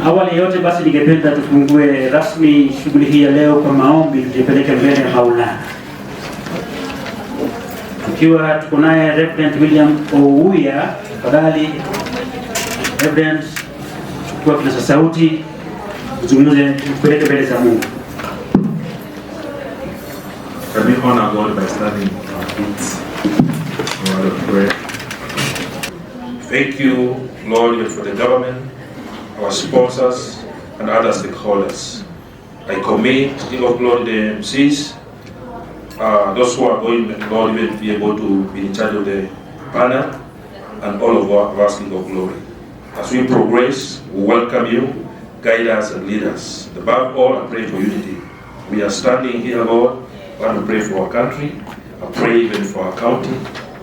Awali yote basi ningependa tufungue rasmi shughuli hii ya leo kwa maombi, tujipeleke mbele ya Maulana. Tukiwa tuko naye Reverend William Ouya, tafadhali Reverend, chukua kinasa sauti, tuzungumze, tupeleke mbele za Mungu. Can we honor God by standing on our feet? A word of prayer. Thank you, Lord, for the government, our sponsors, and other stakeholders. I commit, King of Glory, the MCs, those who are going, Lord, will be able to be in charge of the panel, and all of us, King of Glory. As we progress, we welcome you, guide us and lead us. Above all, I pray for unity. We are standing here, Lord, I want to pray for our country, I pray even for our county,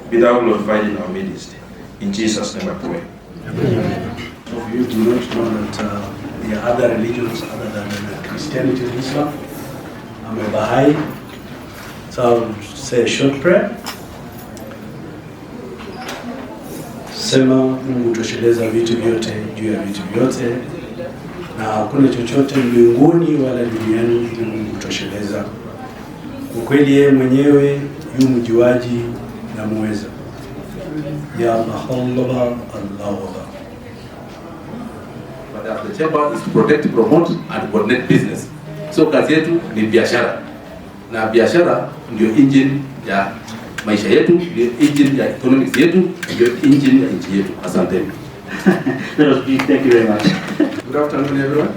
be thou glorified in our midst. In Jesus' name I pray. Amen. Of you do not know that there are other religions other than Christianity and Islam. I'm a Baha'i, so I'll say a short prayer. Sema Mungu tosheleza vitu vyote juu ya vitu vyote, na hakuna chochote mbinguni wala duniani ili Mungu tosheleza. Ukweli yeye mwenyewe yu mjuaji na muweza. Ya Allah, Allah. But the chamber is to protect, promote and coordinate business. So kazi yetu ni biashara. Na biashara ndio engine ya maisha yetu, ndio engine ya economics yetu, ndio engine ya nchi yetu. Asante. Thank you very much. Good afternoon, everyone.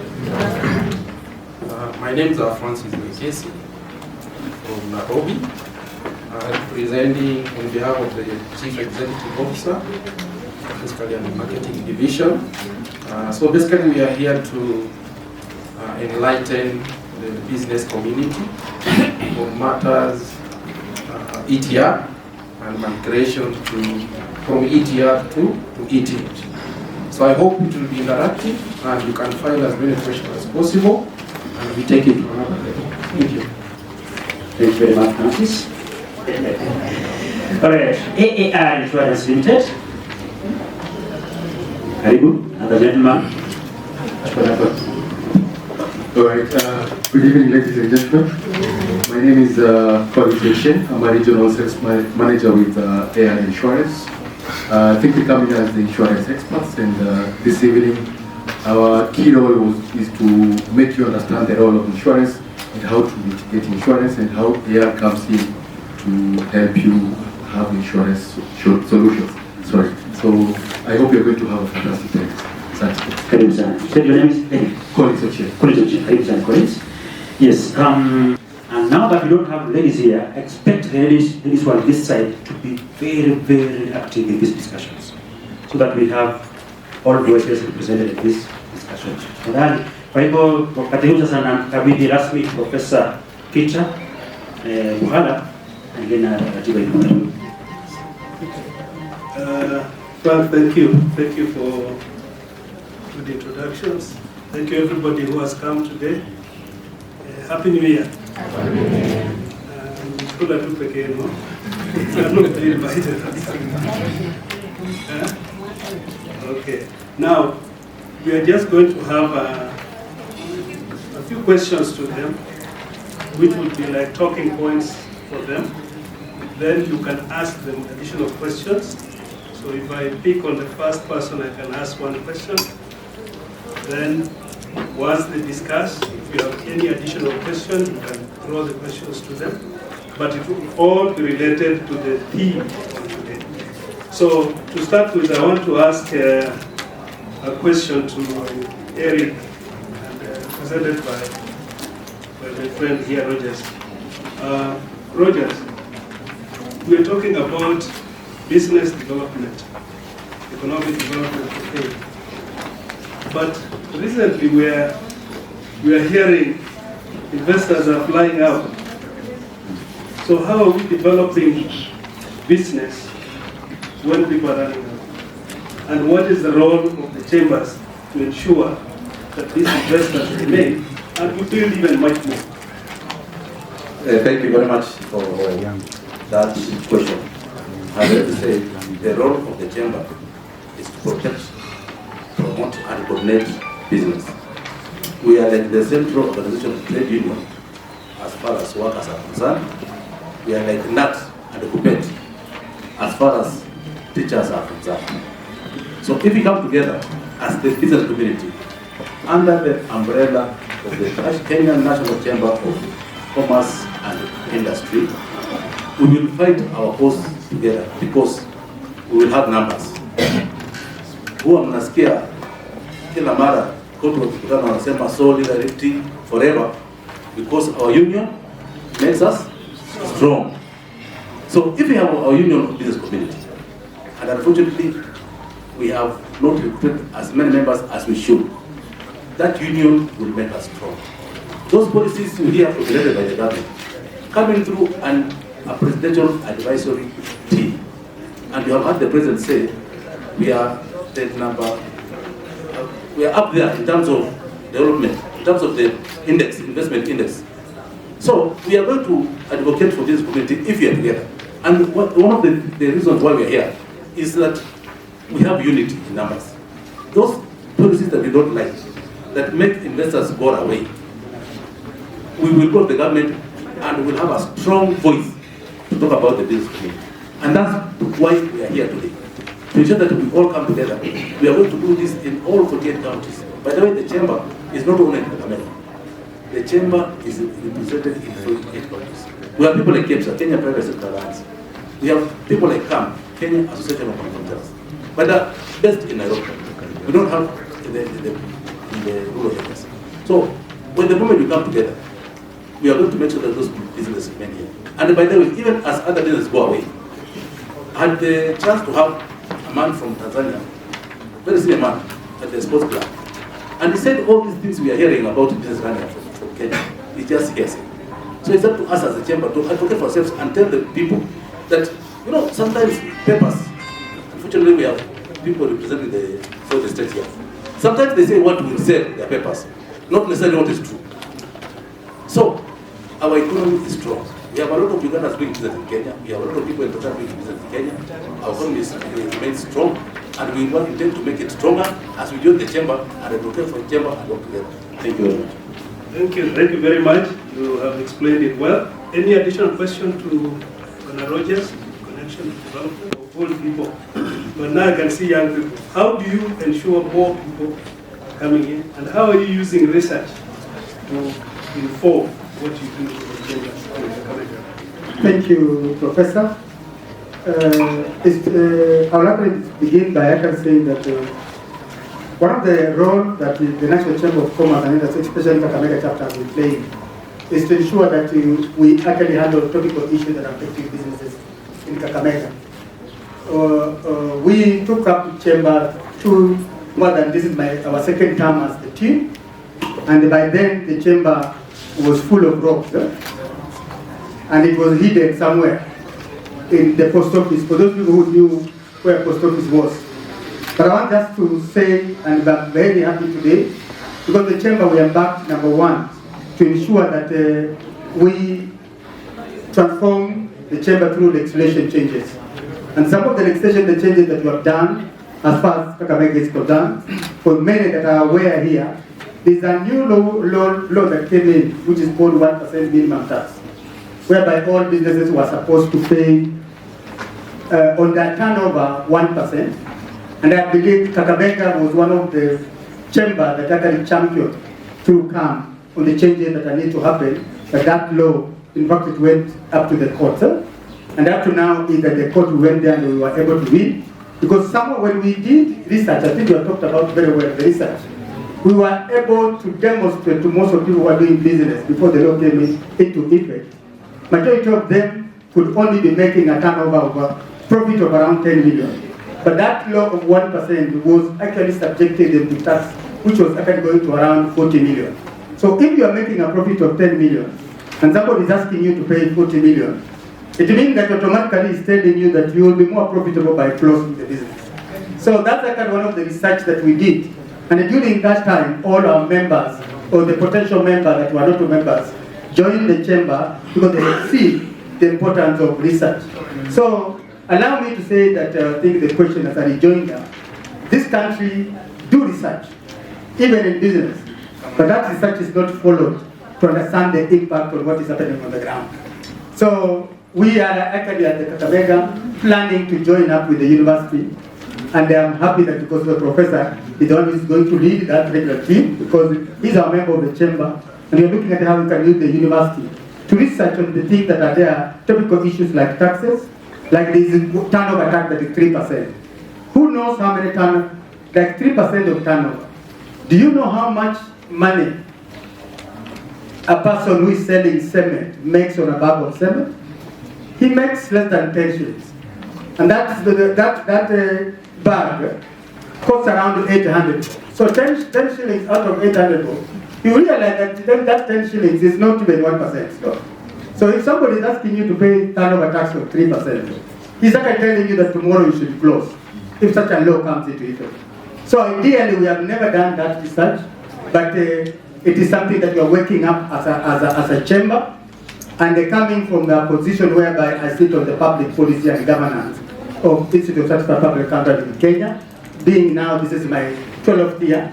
My name is Francis Kncci from Nairobi, representing on behalf of the Chief Executive Officer, Fiscal and Marketing Division. So basically we are here to enlighten the business community on matters ETR and migration from ETR to ET. So I hope it will be interactive and you can file as many questions as possible and we take it to another level. Thank you. Thank you very much, Francis. Alright, AAR Insurance Limited. Karibu, other gentleman. Alright, good evening, ladies and gentlemen. My name is Kncci. I'm a regional sales manager with AR Insurance. I think we come in as the insurance experts, and this evening our key role is to make you understand the role of insurance and how to mitigate insurance and how AR comes in to help you have insurance solutions. Sorry. So I hope you're going to have a fantastic day. Karibu sana. You said your name is Kncci. Karibu sana, Collins. Yes. And now that we don't have ladies here, expect ladies on this side to be very, very active in these discussions, so that we have all voices represented in this discussion. Kwa hivyo wakati huu sasa nakabidhi rasmi Professor Kncci Gala na ratiba hii. Well, thank you for the introductions. Thank you everybody who has come today. Happy New Year. I'm not very invited. Okay. Now, we are just going to have a few questions to them, which would be like talking points for them. Then you can ask them additional questions. So if I pick on the first person, I can ask one question. Then once they discuss, if you have any additional questions, you can throw the questions to them. But it will all be related to the theme of today. So to start with, I want to ask a question to Eric, and presented by my friend here, Rogers. Rogers, we are talking about business development, economic development, okay. But recently we are hearing investors are flying out. So how are we developing business when people are running out? And what is the role of the chambers to ensure that these investors remain and we build even much more? Thank you very much for that question. As I said, the role of the chamber is to protect, promote and coordinate business. We are like the central organization of trade union as far as workers are concerned. We are like NAT and the Kupet as far as teachers are concerned. So if we come together as the business community under the umbrella of the Kenyan National Chamber of Commerce and Industry, we will fight our cause together because we will have numbers. Huwa mnasikia kila mara kote wakikutana wanasema solidarity forever because our union makes us strong. So if we have our union business community, and unfortunately we have not recruited as many members as we should, that union will make us strong. Those policies you hear formulated by the government coming through a presidential advisory team, and you have heard the president say we are we are up there in terms of development, in terms of the index, investment index. So we are going to advocate for this community if we are together. And one of the reasons why we are here is that we have unity in numbers. Those policies that we don't like, that make investors go away, we will go to the government and we will have a strong voice to talk about the business community. And that's why we are here today. To ensure that we all come together. We are going to do this in all 48 counties. By the way, the chamber is not only in Kakamega. The chamber is represented in 48 counties. We have people like Kncci, Kenya Private Sector Alliance. We have people like Kenya Association of Manufacturers. But they're based in Nairobi. We don't have in the rural areas. So, when the moment we come together, we are going to make sure that those businesses remain here. And by the way, even as other businesses go away, I had the chance to have a man from Tanzania, very senior man at the sports club. And he said all these things we are hearing about business running from Kenya, it's just hearsay. So it's up to us as a chamber to advocate for ourselves and tell the people that, you know, sometimes papers, unfortunately we have people representing the South States here. Sometimes they say what will sell their papers, not necessarily what is true. So our economy is strong. We have a lot of Ugandans doing business in Kenya. We have a lot of people in Tanzania doing business in Kenya. Our economy remains strong, and we want intend to make it stronger as we join the chamber and advocate for the chamber and work together. Thank you very much. Thank you very much. You have explained it well. Any additional question to Bwana Rogers in connection with development of old people? But now I can see young people. How do you ensure more people coming in, and how are you using research to inform what you do in the chamber? Thank you, Professor. I would like to begin by actually saying that one of the roles that the National Chamber of Commerce and Industry, especially Kakamega chapter, has been playing is to ensure that we actually handle topical issues that are affecting businesses in Kakamega. We took up Chamber this is our second term as the team, and by then the Chamber was full of rocks. And it was hidden somewhere in the post office, for those people who knew where post office was. But I want just to say, and I'm very happy today, because the chamber we embarked, number one, to ensure that we transform the chamber through legislation changes. And some of the legislation changes that we have done, as far as Kakamega is concerned, for many that are aware here, there's a new law that came in, which is called 1% minimum tax, whereby all businesses were supposed to pay on their turnover 1%. And I believe Kakamega was one of the chamber that actually championed through CAM on the changes that need to happen. But that law, in fact, it went up to the court. And up to now, is that the court went there and we were able to win. Because when we did research, I think you have talked about very well the research, we were able to demonstrate to most of people who are doing business before the law came into effect. Majority of them could only be making a turnover of a profit of around 10 million. But that law of 1% was actually subjected them to tax, which was actually going to around 40 million. So if you are making a profit of 10 million, and somebody is asking you to pay 40 million, it means that automatically is telling you that you will be more profitable by closing the business. So that's actually one of the research that we did. And during that time, all our members, or the potential members that were not members, joined the chamber because they see the importance of research. So allow me to say that I think the question has already joined us. This country do research. even in business. But that research is not followed to understand the impact on what is happening on the ground. So we are actually at the Kakamega planning to join up with the university, and I'm happy that because the professor is the one who is going to lead that regular team, because he's a member of the chamber, and we're looking at how we can use the university to research on the things that are there, topical issues like taxes, like this turnover tax that is 3%. Who knows how many turnover, like 3% of turnover. Do you know how much money a person who is selling cement makes on a bag of cement? He makes less than 10 shillings. And that bag costs around 800. So 10 shillings out of 800, you realize that that 10 shillings is not even 1%. So if somebody is asking you to pay turnover tax of 3%, he's actually telling you that tomorrow you should close if such a law comes into effect. So ideally, we have never done that research, but it is something that we are working up as a chamber, and coming from the position whereby I sit on the public policy and governance of Institute of Certified Public Accountant in Kenya. Being now, this is my 12th year.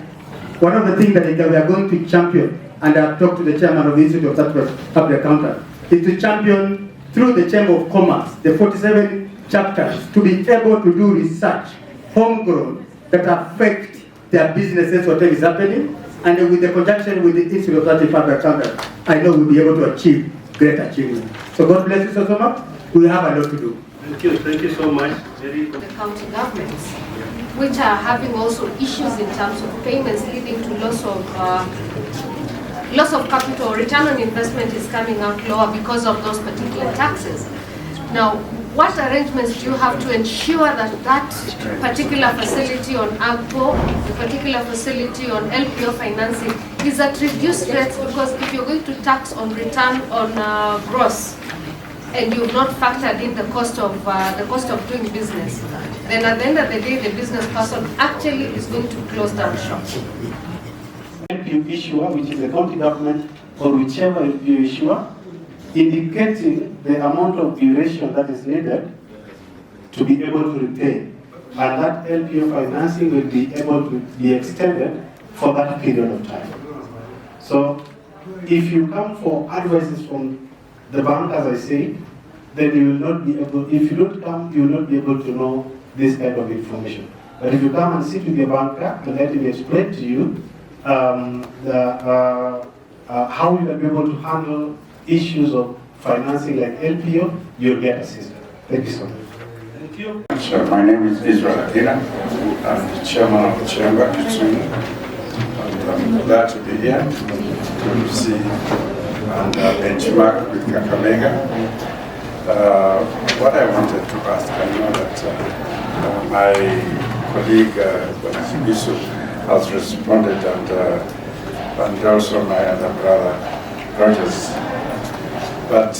One of the things that we are going to champion, and I've talked to the chairman of the Institute of Certified Public Accountant, is to champion through the Chamber of Commerce, the 47 chapters, to be able to do research, homegrown, that affect their businesses, whatever is happening, and with the conjunction with the Institute of Certified Public Accountant, I know we'll be able to achieve great achievement. So God bless you so much. We have a lot to do. Thank you so much. The county governments, which are having also issues in terms of payments, leading to loss of capital. Return on investment is coming out lower because of those particular taxes. Now, what arrangements do you have to ensure that that particular facility on AGPO, the particular facility on LPO financing, is at reduced rates? Because if you're going to tax on return on gross, and you've not factored in the cost of doing business, then at the end of the day, the business person actually is going to close down shop. LPO issuer, which is the county government, or whichever LPO issuer, indicating the amount of duration that is needed to be able to repay. And that LPO financing will be able to be extended for that period of time. So if you come for advices from the bank, as I say, then you will not be able, if you don't come, you will not be able to know this kind of information. But if you come and sit with your banker and let him explain to you how you will be able to handle issues of financing like LPO, you'll get assistance. Thank you so much. Thank you. Sure. My name is Israel Akira. I'm the chairman of the chamber, Kncci. And I'm glad to be here to see and benchmark with Kakamega. What I wanted to ask, I know that my colleague Yusuf has responded, and also my other brother Rogers. But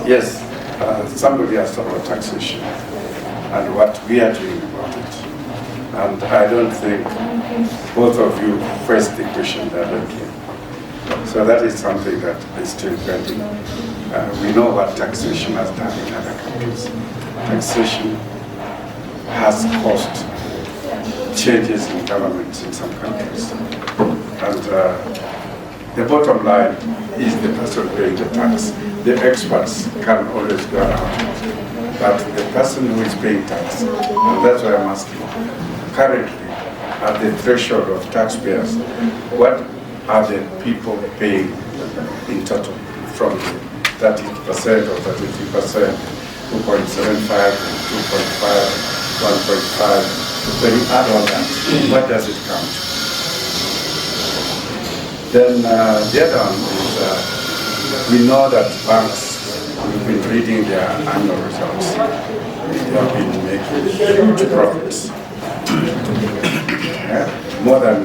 yes, somebody asked about taxation and what we are doing about it. And I don't think both of you faced the question directly. So that is something that is still pending. We know what taxation has done in other countries. Taxation has caused changes in governments in some countries. And the bottom line is the person paying the tax. The experts can always go around, but the person who is paying tax, and that's why I'm asking, currently at the threshold of taxpayers, what are the people paying in total from the 30% or 33%, 2.75, 2.5, 1.5, when you add all that, what does it come to? Then the other one is, we know that banks, we've been reading their annual results. They have been making huge profits, more than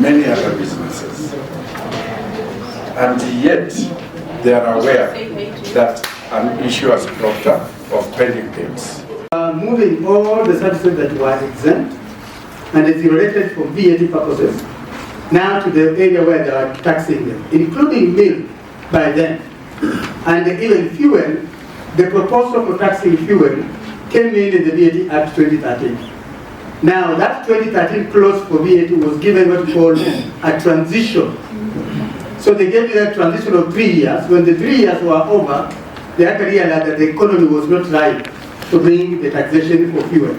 many other businesses. And yet, they are aware that an issue has cropped up of pending bills. Moving all the services that were exempt and it's related for VAT purposes, now to the area where they are taxing them, including milk by then, and even fuel. The proposal for taxing fuel came in the VAT Act 2013. Now, that 2013 clause for VAT was given what we call a transition. So they gave you a transition of 3 years. When the 3 years were over, they actually realized that the economy was not right to bring the taxation for fuel.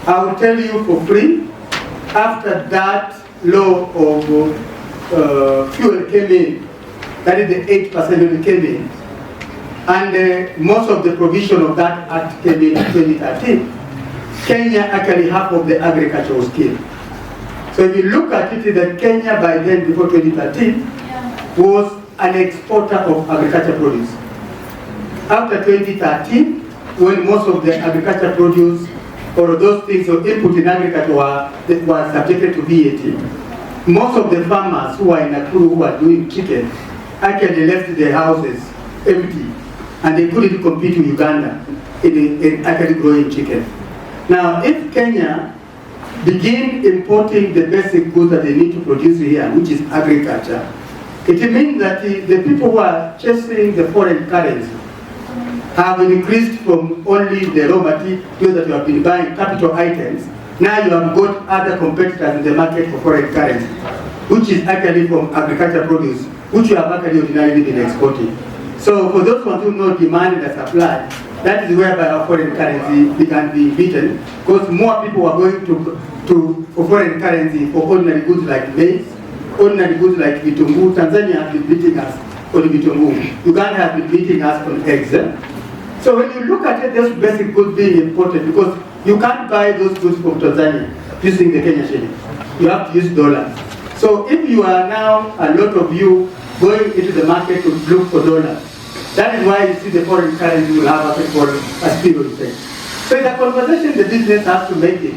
I will tell you for free, after that law of fuel came in, that is the 8% when it came in, and most of the provision of that act came in 2013, Kenya actually half of the agriculture was killed. So if you look at it, that Kenya by then, before 2013, was an exporter of agriculture produce. After 2013, when most of the agriculture produce or those things of input in agriculture were subjected to VAT, most of the farmers who are in Nakuru who are doing chicken actually left their houses empty, and they couldn't compete with Uganda in actually growing chicken. Now, if Kenya begin importing the basic goods that they need to produce here, which is agriculture, it means that the people who are chasing the foreign currency have increased from only the raw material that you have been buying capital items. Now you have got other competitors in the market for foreign currency, which is actually from agricultural produce, which you have actually ordinarily been exporting. So for those ones who know demand and supply, that is whereby our foreign currency can be beaten, because more people are going for foreign currency for ordinary goods like maize, ordinary goods like vitungu. Tanzania has been beating us on vitungu. Uganda has been beating us on eggs. So when you look at it, those basic goods being imported, because you can't buy those goods from Tanzania using the Kenya shilling. You have to use dollars. So if you are now, a lot of you, going into the market to look for dollars, that is why you see the foreign currency will have what we call a spillover effect. So it's a conversation the business has to make it.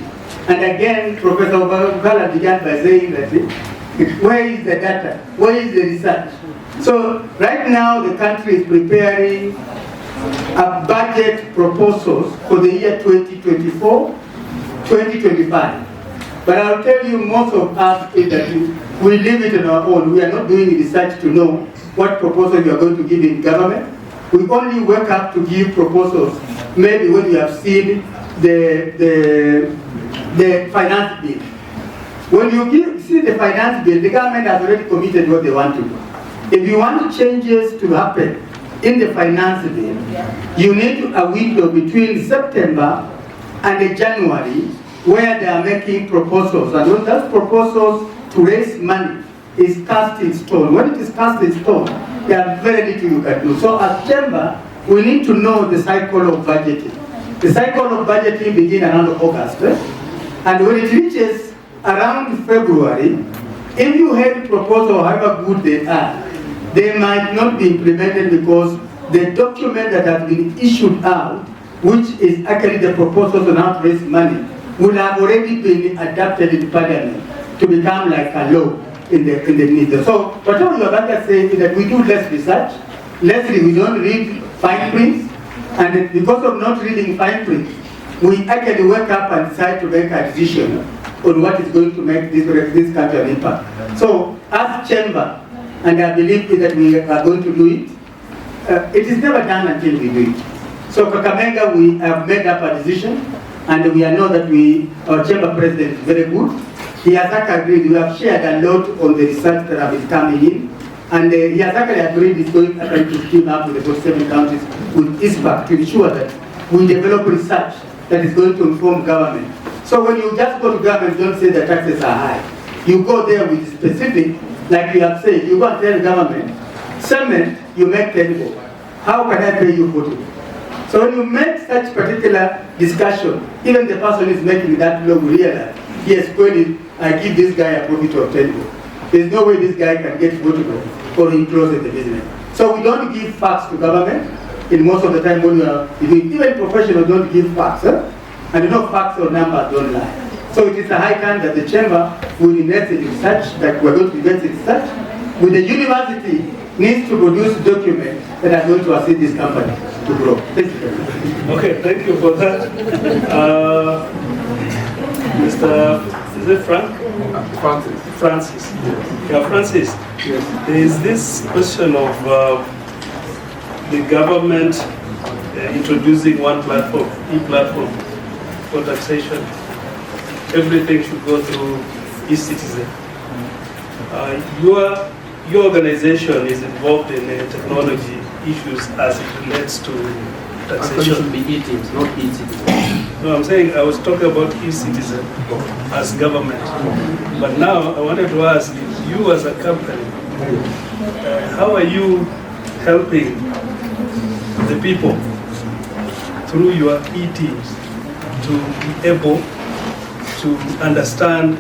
And again, Professor Gala began by saying that, where is the data? Where is the research? So right now the country is preparing a budget proposals for the year 2024, 2025. But I'll tell you, most of us is that we leave it on our own. We are not doing research to know what proposal you are going to give in government. We only wake up to give proposals maybe when we have seen the finance bill. When you see the finance bill, the government has already committed what they want to do. If you want changes to happen in the finance bill, you need a window between September and January where they are making proposals. And when those proposals to raise money is cast in stone, when it is cast in stone, there are very little you can do. So as chamber, we need to know the cycle of budgeting. The cycle of budgeting begins around August. And when it reaches around February, if you have proposals, however good they are, they might not be implemented because the document that has been issued out, which is actually the proposals on how to raise money, will have already been adapted in Parliament to become like a law in the need. So whatever you are about to say is that we do less research, we don't read fine prints, and because of not reading fine print, we actually wake up and decide to make a decision on what is going to make this country an impact. So as chamber, and I believe that we are going to do it, it is never done until we do it. So Kakamega, we have made up a decision, and we know that our chamber president is very good. He has actually agreed. We have shared a lot on the research that have been coming in, and he has actually agreed he's going to team up with the 47 counties with ISPAC to ensure that we develop research that is going to inform government. So when you just go to government, don't say the taxes are high. You go there with specific, like we have said, you go and tell government, cement, you make 10 bob. How can I pay you 40? So when you make such particular discussion, even the person who is making that law will realize, yes, when I give this guy a profit of 10 bob. There's no way this guy can get 40 bob or he closes the business. So we don't give facts to government. In most of the time when we are, even professionals don't give facts. And you know facts or numbers don't lie. So it is a high time that the chamber will invest in research, that we're going to invest in research. With the university needs to produce documents that are going to assist this company to grow. Thank you very much. Okay, thank you for that. Is it Frank? Francis. Yeah, Francis. Yes. There is this question of the government introducing one platform, e-platform for taxation. everything should go through e-citizen. Your organization is involved in technology issues as it relates to Actually, it taxation. should be e-teams, not e-citizens. No, I'm saying I was talking about e-citizen as government. But now I wanted to ask you as a company, how are you helping the people through your e-teams to be able to understand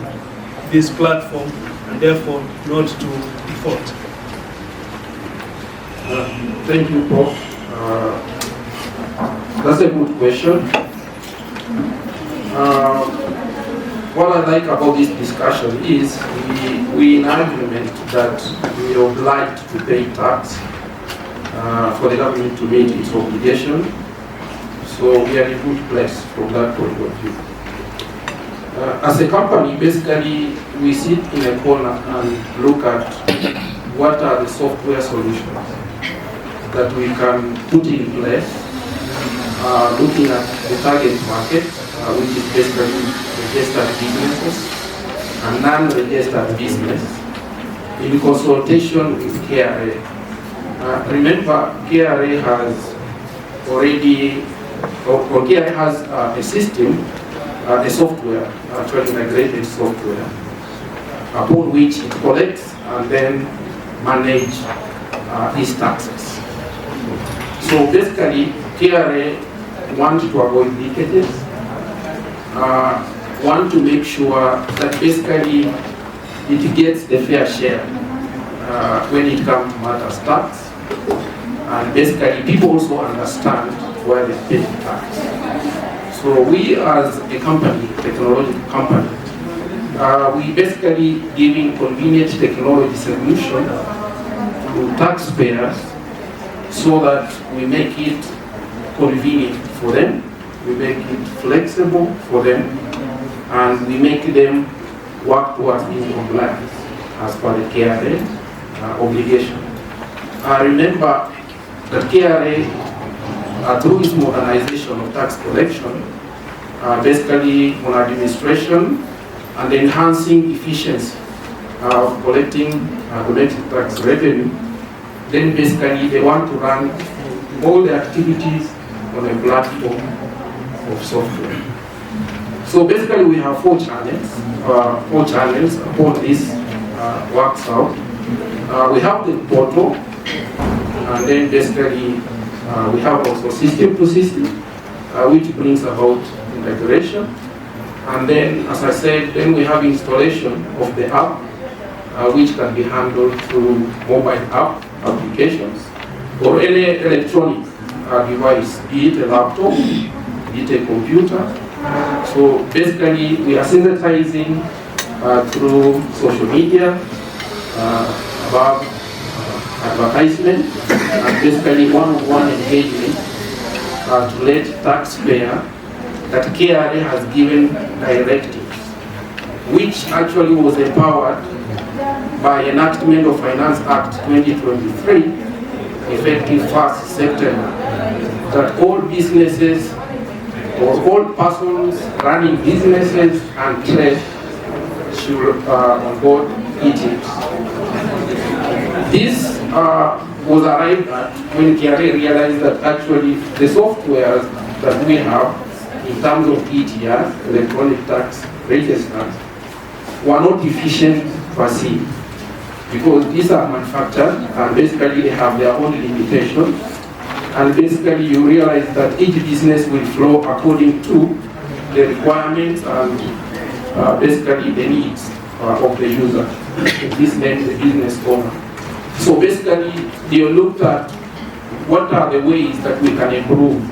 this platform and therefore not to default? Thank you, Prof. That's a good question. What I like about this discussion is we in agreement that we are obliged to pay tax for the government to meet its obligation. So we are in a good place from that point of view. As a company, basically, we sit in a corner and look at what are the software solutions that we can put in place, looking at the target market, which is basically registered businesses and non-registered business, in consultation with KRA. Remember, KRA has already, or KRA has a system, a software, actually integrated software, upon which it collects and then manage these taxes. So basically, KRA wants to avoid leakages, want to make sure that basically it gets the fair share when it comes to matters tax, and basically people also understand where they pay the tax. So we as a company, technology company, we basically giving convenient technology solution to taxpayers so that we make it convenient for them, we make it flexible for them, and we make them work towards being compliant as per the KRA obligation. Remember that KRA, through its modernization of tax collection, basically on administration and enhancing efficiency of collecting domestic tax revenue, then basically they want to run all the activities on a platform of software. So basically we have four channels upon this works out. We have the portal, and then basically we have also system to system, which brings about integration. And then, as I said, then we have installation of the app, which can be handled through mobile app applications or any electronic device, be it a laptop, be it a computer. So basically, we are sensitizing through social media, about advertisement, and basically one-on-one engagement to let taxpayer that KRA has given directives, which actually was empowered by enactment of Finance Act 2023, effective 1st September, that all businesses or all persons running businesses and trade should onboard e-teams. This was arrived at when KRA realized that actually the software that we have in terms of ETR, electronic tax registers, were not efficient per se, because these are manufactured and basically they have their own limitations, and basically you realize that each business will flow according to the requirements and basically the needs of the user, this means the business owner. So basically they looked at what are the ways that we can improve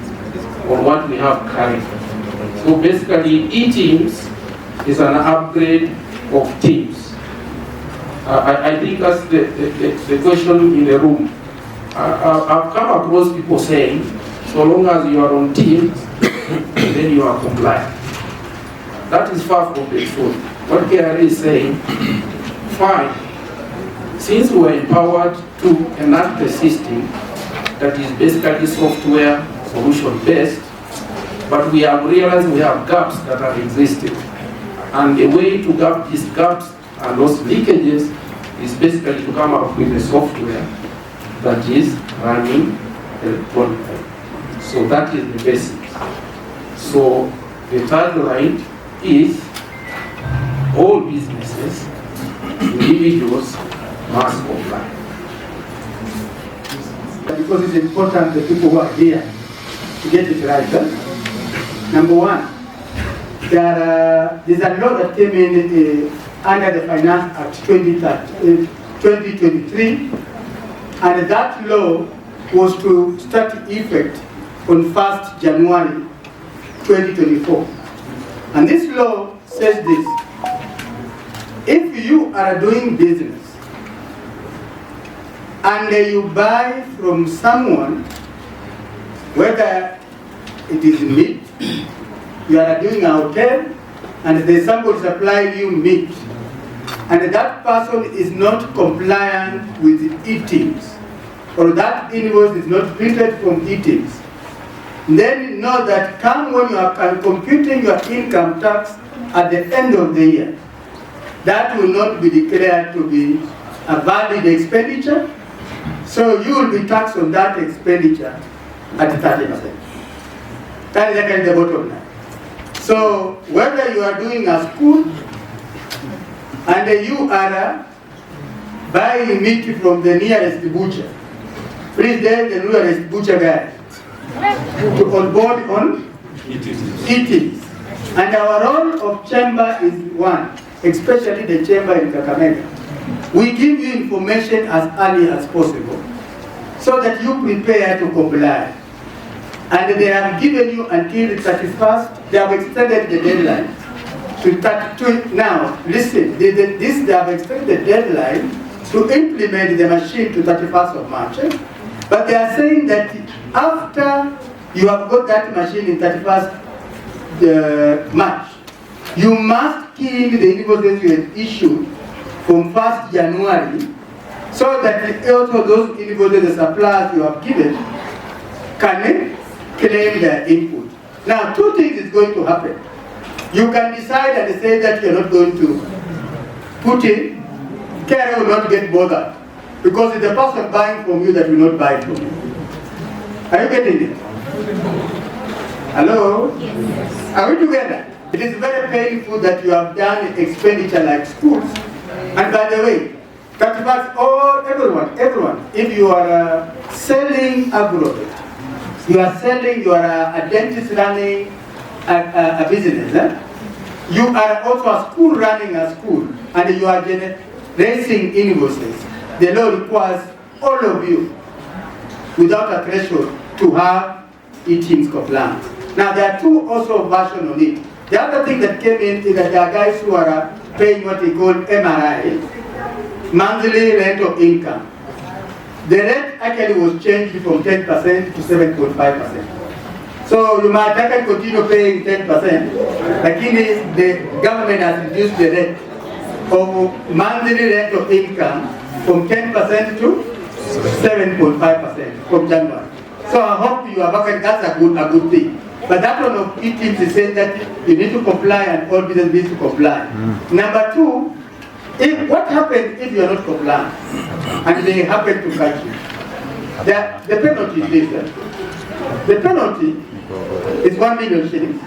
on what we have currently. So basically e-teams is an upgrade of teams. I think that's the question in the room. I've come across people saying, so long as you are on teams, then you are compliant. That is far from the truth. What KRA is saying, fine, since we are empowered to enact a system that is basically software solution based, but we have realized we have gaps that are existing. And a way to gap these gaps and those leakages is basically to come up with a software that is running electronically. So that is the basics. So the third line is all businesses, individuals must comply. Because it's important the people who are here to get it right. Number one, there's a law that came in under the Finance Act 2023, and that law was to start effect on 1st January 2024. And this law says this: if you are doing business and you buy from someone, whether it is meat, you are doing a hotel, and there's somebody supplying you meat, and that person is not compliant with eatings, or that invoice is not printed from eatings, then know that come when you are computing your income tax at the end of the year, that will not be declared to be a valid expenditure, so you will be taxed on that expenditure at 30%. That is actually the bottom line. So whether you are doing a school and you are buying meat from the nearest butcher, please tell the nearest butcher guy to on board on eating. And our role of chamber is one, especially the chamber in Kakamega. We give you information as early as possible so that you prepare to comply. And they have given you until the 31st, they have extended the deadline to 32. Now, listen, they have extended the deadline to implement the machine to 31st of March. But they are saying that after you have got that machine in 31st March, you must kill the invoices you have issued from 1st January, so that also those invoices, the suppliers you have given, can claim their input. Now, two things is going to happen. You can decide and say that you're not going to put in, KRA will not get bothered, because it's the person buying from you that will not buy from you. Are you getting it? Hello? Yes. Are we together? It is very painful that you have done expenditure like schools. And by the way, everyone, if you are selling agro, you are selling, you are a dentist running a business, you are also a school running a school, and you are raising invoices. The law requires all of you, without a threshold, to have eatings compliance. Now there are two also versions on it. The other thing that came in is that there are guys who are paying what they call MRI, monthly rent of income. The rate actually was changed from 10% to 7.5%. So you might actually continue paying 10%, but the government has reduced the rate of monthly rent of income from 10% to 7.5% from January. So I hope you are working, that's a good thing. But that one of eatings is saying that you need to comply and all business needs to comply. Number two, what happens if you are not compliant and they happen to catch you? The penalty is this. The penalty is 1 million shillings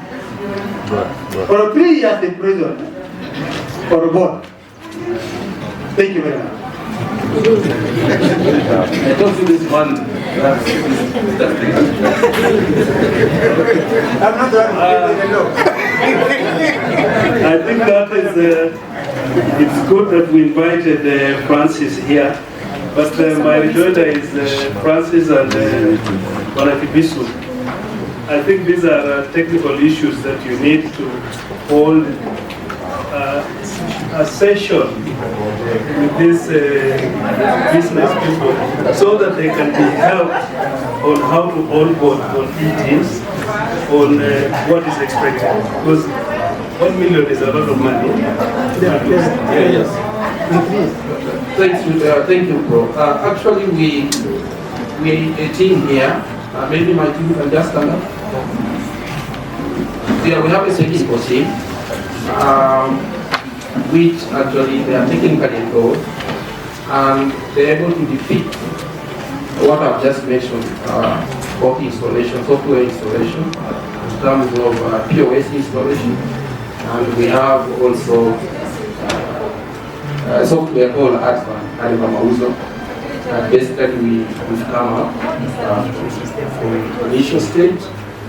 or 3 years in prison or both. Thank you very much. I told you this one. I'm not the one. I think that is, it's good that we invited Francis here, but my rejoinder is Francis and Wanakibisu. I think these are technical issues that you need to hold a session with these business people so that they can be helped on how to onboard on eatings, on what is expected. Because 1 million is a lot of money. Yes. Thank you, bro. Actually, we a team here. Maybe my team can just stand up. Yeah, we have a technical team. which actually they are technically involved, and they're able to defeat what I've just mentioned, both installation, software installation, in terms of POS installation, and we have also software called Adva Mauzo. Basically, we've come up from initial stage,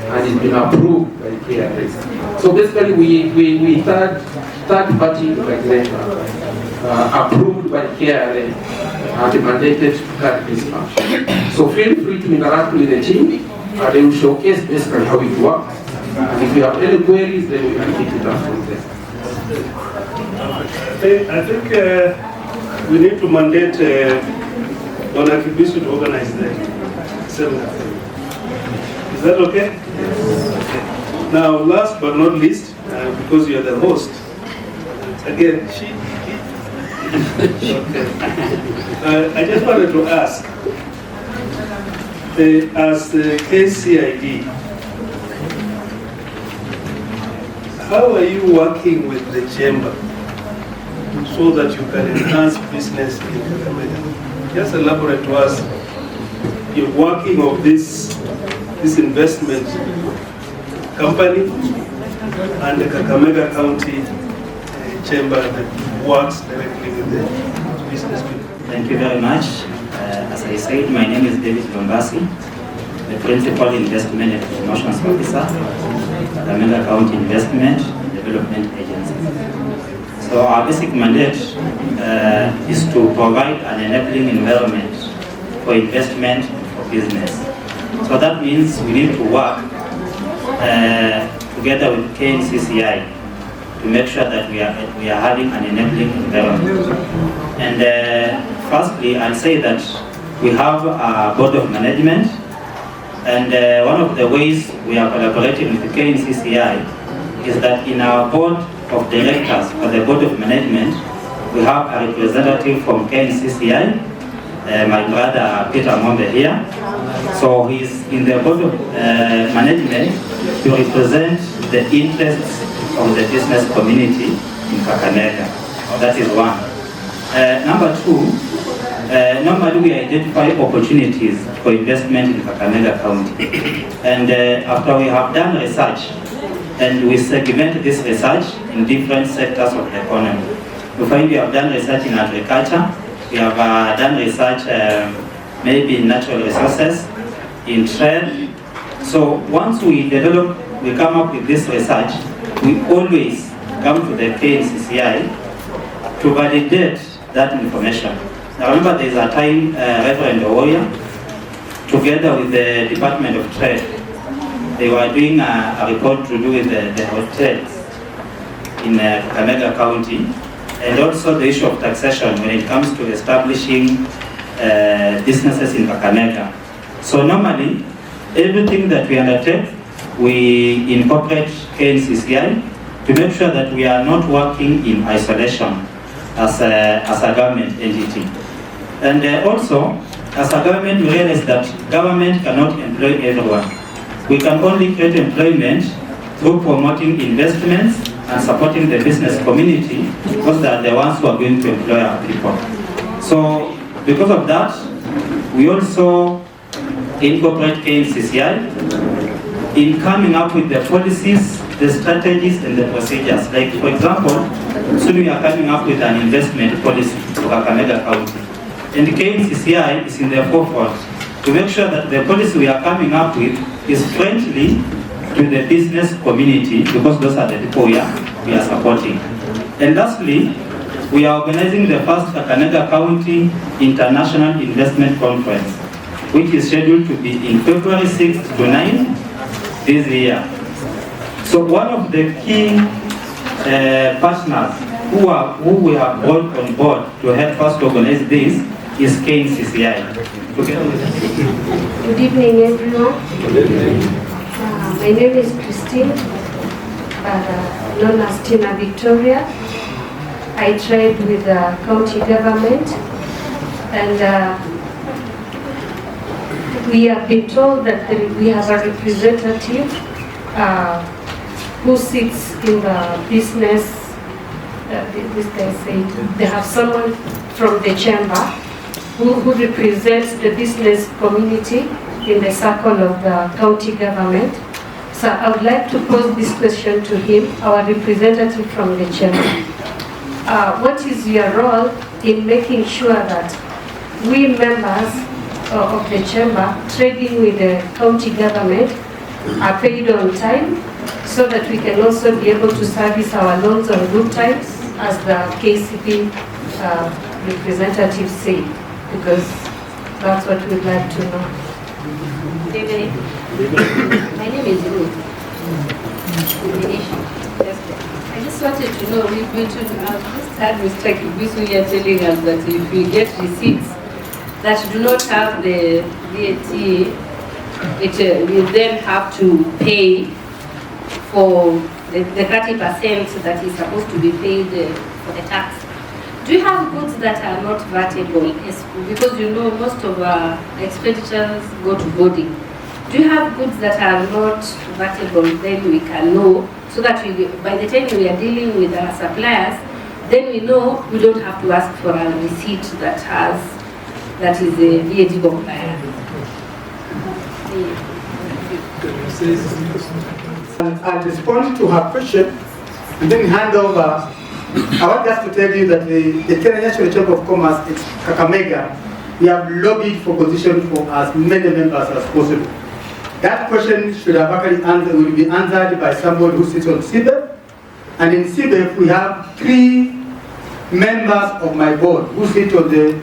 and it's been approved by KRS. So basically, we third-party regulator approved by KRA and mandated to carry this function. So feel free to interact with the team. They will showcase basically how it works. And if you have any queries, then we can pick it up from there. I think we need to mandate Dr. Kncci to organize the seminar. Is that okay? Yes. Okay. Now, last but not least, because you are the host, again, okay. I just wanted to ask, as the KCID, how are you working with the chamber so that you can enhance business in Kakamega? Just elaborate to us your working of this investment company and the Kakamega County Chamber that works directly with the business people. Thank you very much. As I said, my name is David Bombasi, the Principal Investment and Promotions Officer, Kakamega County Investment Development Agency. So our basic mandate is to provide an enabling environment for investment for business. So that means we need to work together with KNCCI to make sure that we are having an enabling environment. And firstly, I'll say that we have a board of management, and one of the ways we are collaborating with the KNCCI is that in our board of directors for the board of management, we have a representative from KNCCI, my brother Peter Mombe here. So he's in the board of management to represent the interests of the business community in Kakamega. That is one. Number two, normally we identify opportunities for investment in Kakamega County. And after we have done research, and we segment this research in different sectors of the economy. We find we have done research in agriculture, we have done research maybe in natural resources, in trade. So once we come up with this research, we always come to the KNCCI to validate that information. Now remember, there is a time Reverend Owoya, together with the Department of Trade, they were doing a report to do with the hotels in Kakamega County, and also the issue of taxation when it comes to establishing businesses in Kakamega. So normally, everything that we undertake, we incorporate KNCCI to make sure that we are not working in isolation as a government entity. And also, as a government, we realize that government cannot employ everyone. We can only create employment through promoting investments and supporting the business community, because they are the ones who are going to employ our people. So, because of that, we also incorporate KNCCI in coming up with the policies, the strategies, and the procedures. Like, for example, soon we are coming up with an investment policy for Kakamega County. And the KNCCI is in the forefront to make sure that the policy we are coming up with is friendly to the business community, because those are the people we are supporting. And lastly, we are organizing the first Kakamega County International Investment Conference, which is scheduled to be in February 6th to 9th this year. So one of the key partners who we have brought on board to help us to organize this is KNCCI. Good evening, everyone. My name is Christine, known as Tina Victoria. I trade with the county government, and we have been told that we have a representative who sits in the business, this guy said, they have someone from the chamber who represents the business community in the circle of the county government. So I would like to pose this question to him, our representative from the chamber. What is your role in making sure that we members of the chamber trading with the county government are paid on time, so that we can also be able to service our loans on good times, as the KCP representatives say, because that's what we'd like to know. Good evening. My name is Ruth. I just wanted to know, we should have just had Mr. Kibisu here telling us that if we get receipts that do not have the VAT, we then have to pay for the 30% that is supposed to be paid for the tax. Do you have goods that are not vatable? Yes, because you know most of our expenditures go to boarding. Do you have goods that are not vatable? Then we can know, so that by the time we are dealing with our suppliers, then we know we don't have to ask for a receipt that is a VAT compliant. I'll respond to her question and then hand over. I want just to tell you that the Kenya National Chamber of Commerce in Kakamega, we have lobbied for position for as many members as possible. That question should have actually will be answered by someone who sits on CBEF. And in CBEF, we have 3 members of my board who sit on the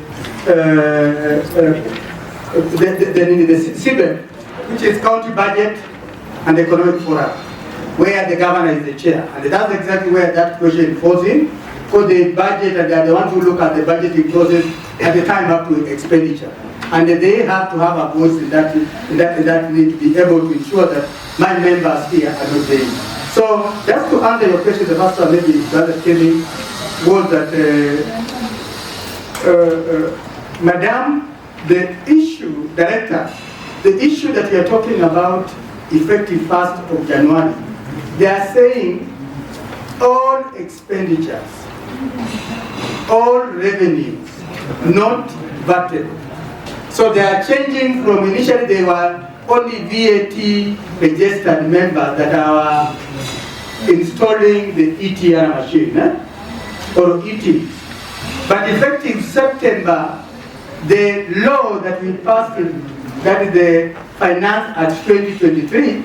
CBEF, which is County Budget and Economic Forum, where the governor is the chair. And that's exactly where that question falls in, because the budget, and they are the ones who look at the budgeting process at the time up to expenditure. And they have to have a voice in that need to be able to ensure that my members here are not paying. So just to answer your question, the first one maybe Brother Kenny was that, Madam, the issue, Director, the issue that we are talking about effective 1st of January, they are saying all expenditures, all revenues, not VAT. So they are changing from initially they were only VAT registered members that are installing the ETR machine, or ET. But effective September, the law that we passed, that is the Finance Act 2023,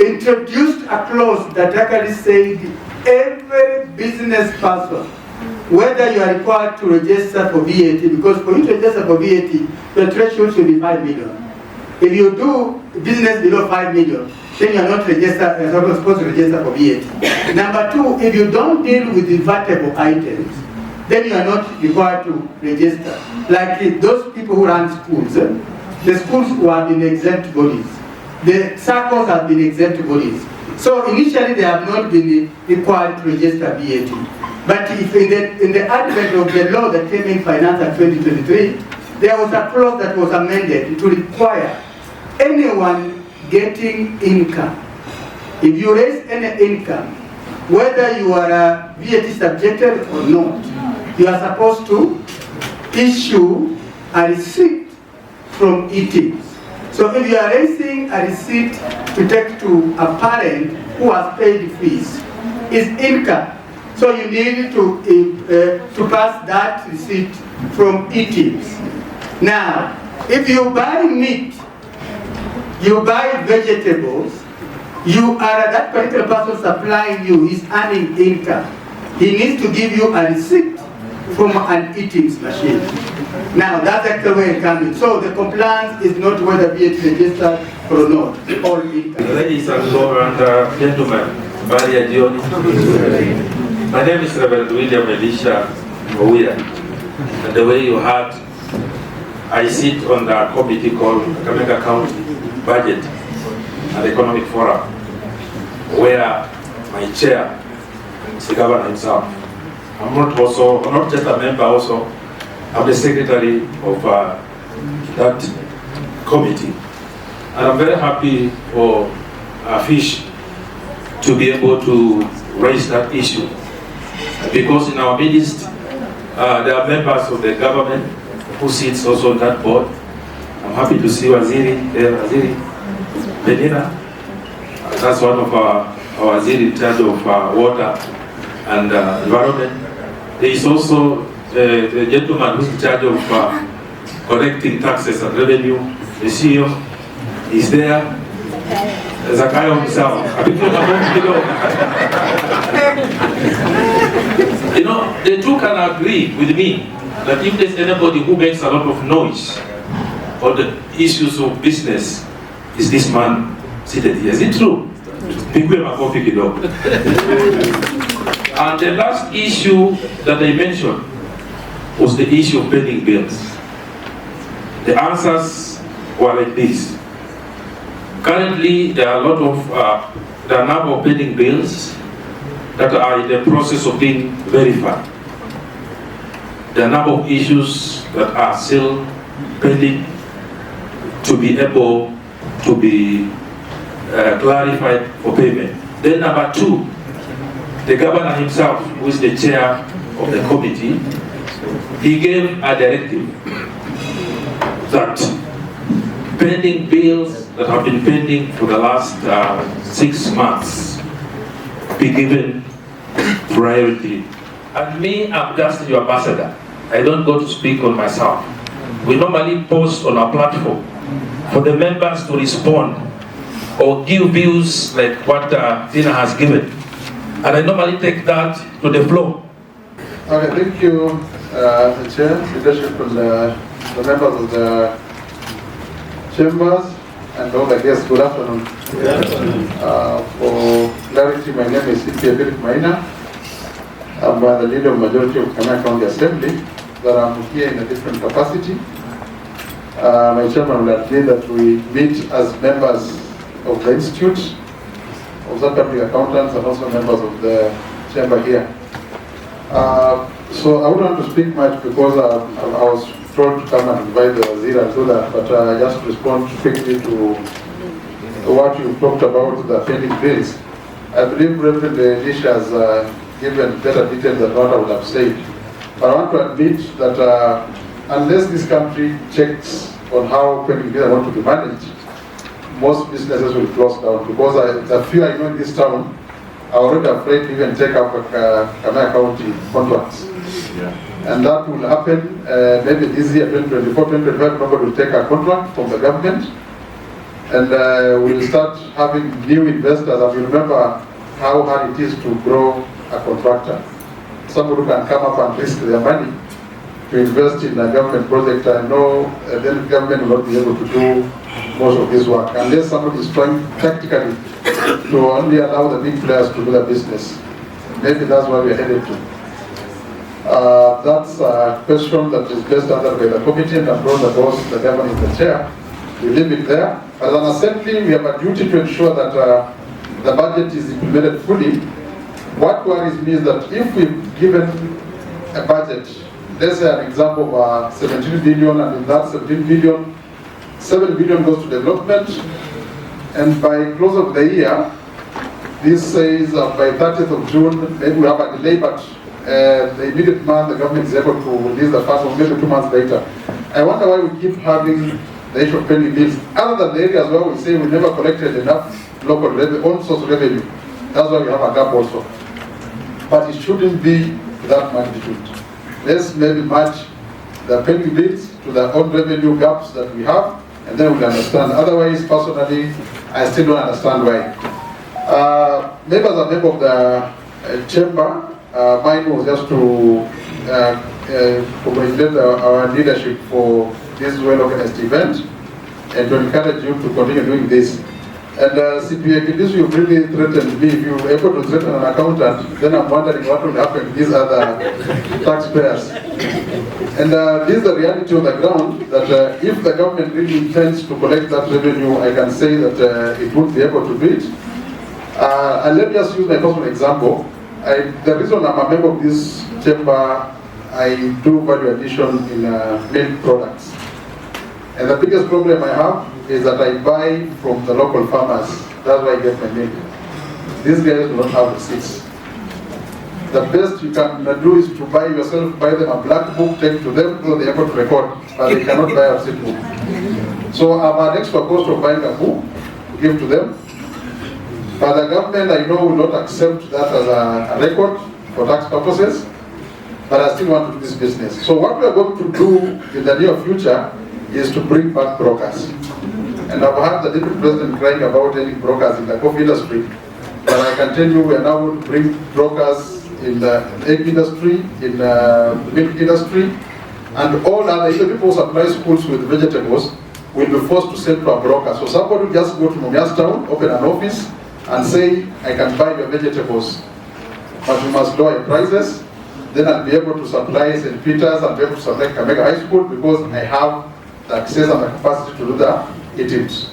introduced a clause that actually said every business person, whether you are required to register for VAT, because for you to register for VAT, your threshold should be 5 million. If you do business below 5 million, then you are not registered, you're not supposed to register for VAT. Number 2, if you don't deal with the vatable items, then you are not required to register. Like those people who run schools, the schools who have been exempt bodies, the circles have been exempt bodies. So initially they have not been required to register VAT. But if in the advent of the law that came in Finance Act 2023, there was a clause that was amended to require anyone getting income. If you raise any income, whether you are a VAT subjected or not, you are supposed to issue a receipt from ETIMS. So if you are raising a receipt to take to a parent who has paid fees, is income. So you need to pass that receipt from ETIMS. Now, if you buy meat, you buy vegetables, you are that particular person supplying you is earning income. He needs to give you a receipt from an ETIMS machine. Now that's actually where it comes in. So the compliance is not whether VAT registered or not. All income. Ladies and gentlemen, my name is Reverend William Elisha Mouya, and the way you heard, I sit on the committee called Kakamega County Budget and Economic Forum, where my chair is the governor himself. I'm not just a member, also I'm the secretary of that committee. And I'm very happy for Fish to be able to raise that issue. Because in our midst, there are members of the government who sits also on that board. I'm happy to see Waziri Benina. That's one of our Waziri in charge of water and environment. There is also the gentleman who's in charge of collecting taxes and revenue. The CEO is there. Zakayo himself. You know, the two can agree with me that if there's anybody who makes a lot of noise on the issues of business, is this man seated here. Is it true? And the last issue that I mentioned was the issue of pending bills. The answers were like this. Currently, there are a lot of there are a number of pending bills that are in the process of being verified. There are a number of issues that are still pending to be able to be clarified for payment. Then number two, the governor himself, who is the chair of the committee, he gave a directive that pending bills that have been pending for the last 6 months be given priority. And me, I'm just your ambassador. I don't go to speak on myself. We normally post on our platform for the members to respond or give views like what Tina has given. And I normally take that to the floor. Okay, thank you, the Chair, leadership, and the members of the chambers, and all the guests. Good afternoon. Good afternoon. For clarity, my name is Philip Maina. I'm the leader of majority of Kakamega County Assembly, but I'm here in a different capacity. My chairman will agree that we meet as members of the Institute of South African Accountants and also members of the chamber here. So I wouldn't want to speak much because I was told to come and invite the Wazir and do that, but I just respond quickly to what you talked about, the pending bills. I believe Reverend Elisha has given better details than what I would have said. But I want to admit that unless this country checks on how pending bills are going to be managed, most businesses will close down, because the few I know in this town are already afraid to even take up Kakamega County contracts. Yeah. And that will happen maybe this year, 2024, 2025, nobody will take a contract from the government. And we'll start having new investors. And you remember how hard it is to grow a contractor. Somebody who can come up and risk their money to invest in a government project, I know then the government will not be able to do most of this work, unless somebody is trying tactically to only allow the big players to do the business. Maybe that's where we're headed to. That's a question that is best answered by the committee, and I'm sure the boss, the governor is the chair. We leave it there. As an assembly, we have a duty to ensure that the budget is implemented fully. What worries me is that if we've given a budget, let's say an example of 17 billion, and in that 17 billion, 7 billion goes to development, and by close of the year, this says by 30th of June, maybe we have a delay, but the immediate month the government is able to release the funds, or maybe 2 months later. I wonder why we keep having the issue of pending bills, other than the areas where we say we never collected enough local revenue, own source revenue. That's why we have a gap also. But it shouldn't be that magnitude. Let's maybe match the pending bills to the own revenue gaps that we have, and then we'll understand. Otherwise, personally, I still don't understand why. Maybe as a member of the chamber, mine was just to congratulate our leadership for this well-organized event and to encourage you to continue doing this. And CPA, this you really threatened me. If you're able to threaten an accountant, then I'm wondering what will happen to these other taxpayers. And this is the reality on the ground, that if the government really intends to collect that revenue, I can say that it would be able to do it. And let me just use my personal example. The reason I'm a member of this chamber, I do value addition in milk products. And the biggest problem I have is that I buy from the local farmers. That's why I get my milk. these guys do not have receipts. The best you can do is to buy them a black book, take to them, so they're able to record, but they cannot buy a receipt book. So I'm next proposed of buying a book to give to them. But the government, I know, will not accept that as a record for tax purposes, but I still want to do this business. So what we are going to do in the near future is to bring back brokers. And I've heard the Deputy President crying about any brokers in the coffee industry, but I can tell you we are now going to bring brokers in the egg industry, in the milk industry, and all other, even people who supply schools with vegetables will be forced to sell to a broker. So somebody will just go to Mumias Town, open an office, and say, I can buy your vegetables, but you must lower your prices. Then I'll be able to supply St. Peter's and be able to supply Kakamega High School because I have the access and the capacity to do the eat-ins.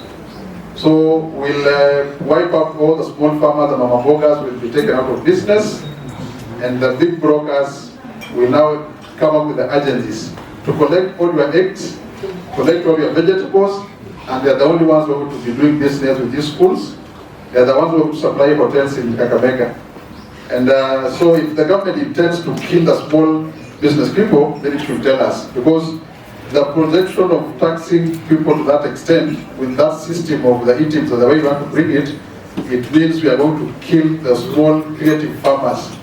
So we'll wipe up all the small farmers and mama bogas will be taken out of business, and the big brokers will now come up with the agencies to collect all your eggs, collect all your vegetables, and they're the only ones who are going to be doing business with these schools. They're the ones who are going to supply hotels in Kakamega. And so if the government intends to kill the small business people, then it should tell us. Because the projection of taxing people to that extent, with that system of the eat-ins, so the way you want to bring it, it means we are going to kill the small creative farmers.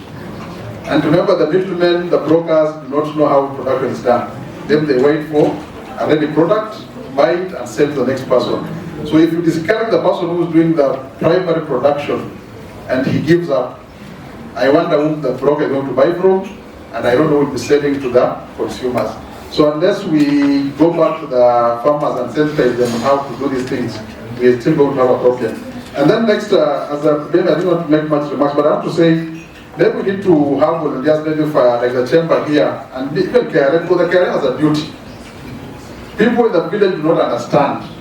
And remember, the middlemen, the brokers, do not know how production is done. Then they wait for a ready product, buy it, and sell to the next person. So if you discourage the person who is doing the primary production, and he gives up, I wonder whom the broker is going to buy from, and I don't know who will be selling to the consumers. So unless we go back to the farmers and sensitize them on how to do these things, we are still going to have a problem. And then next, maybe I didn't want to make much remarks, but I have to say, maybe we need to have volunteers maybe for like the chamber here, and even KRA, because the KRA has a duty. People in the village do not understand.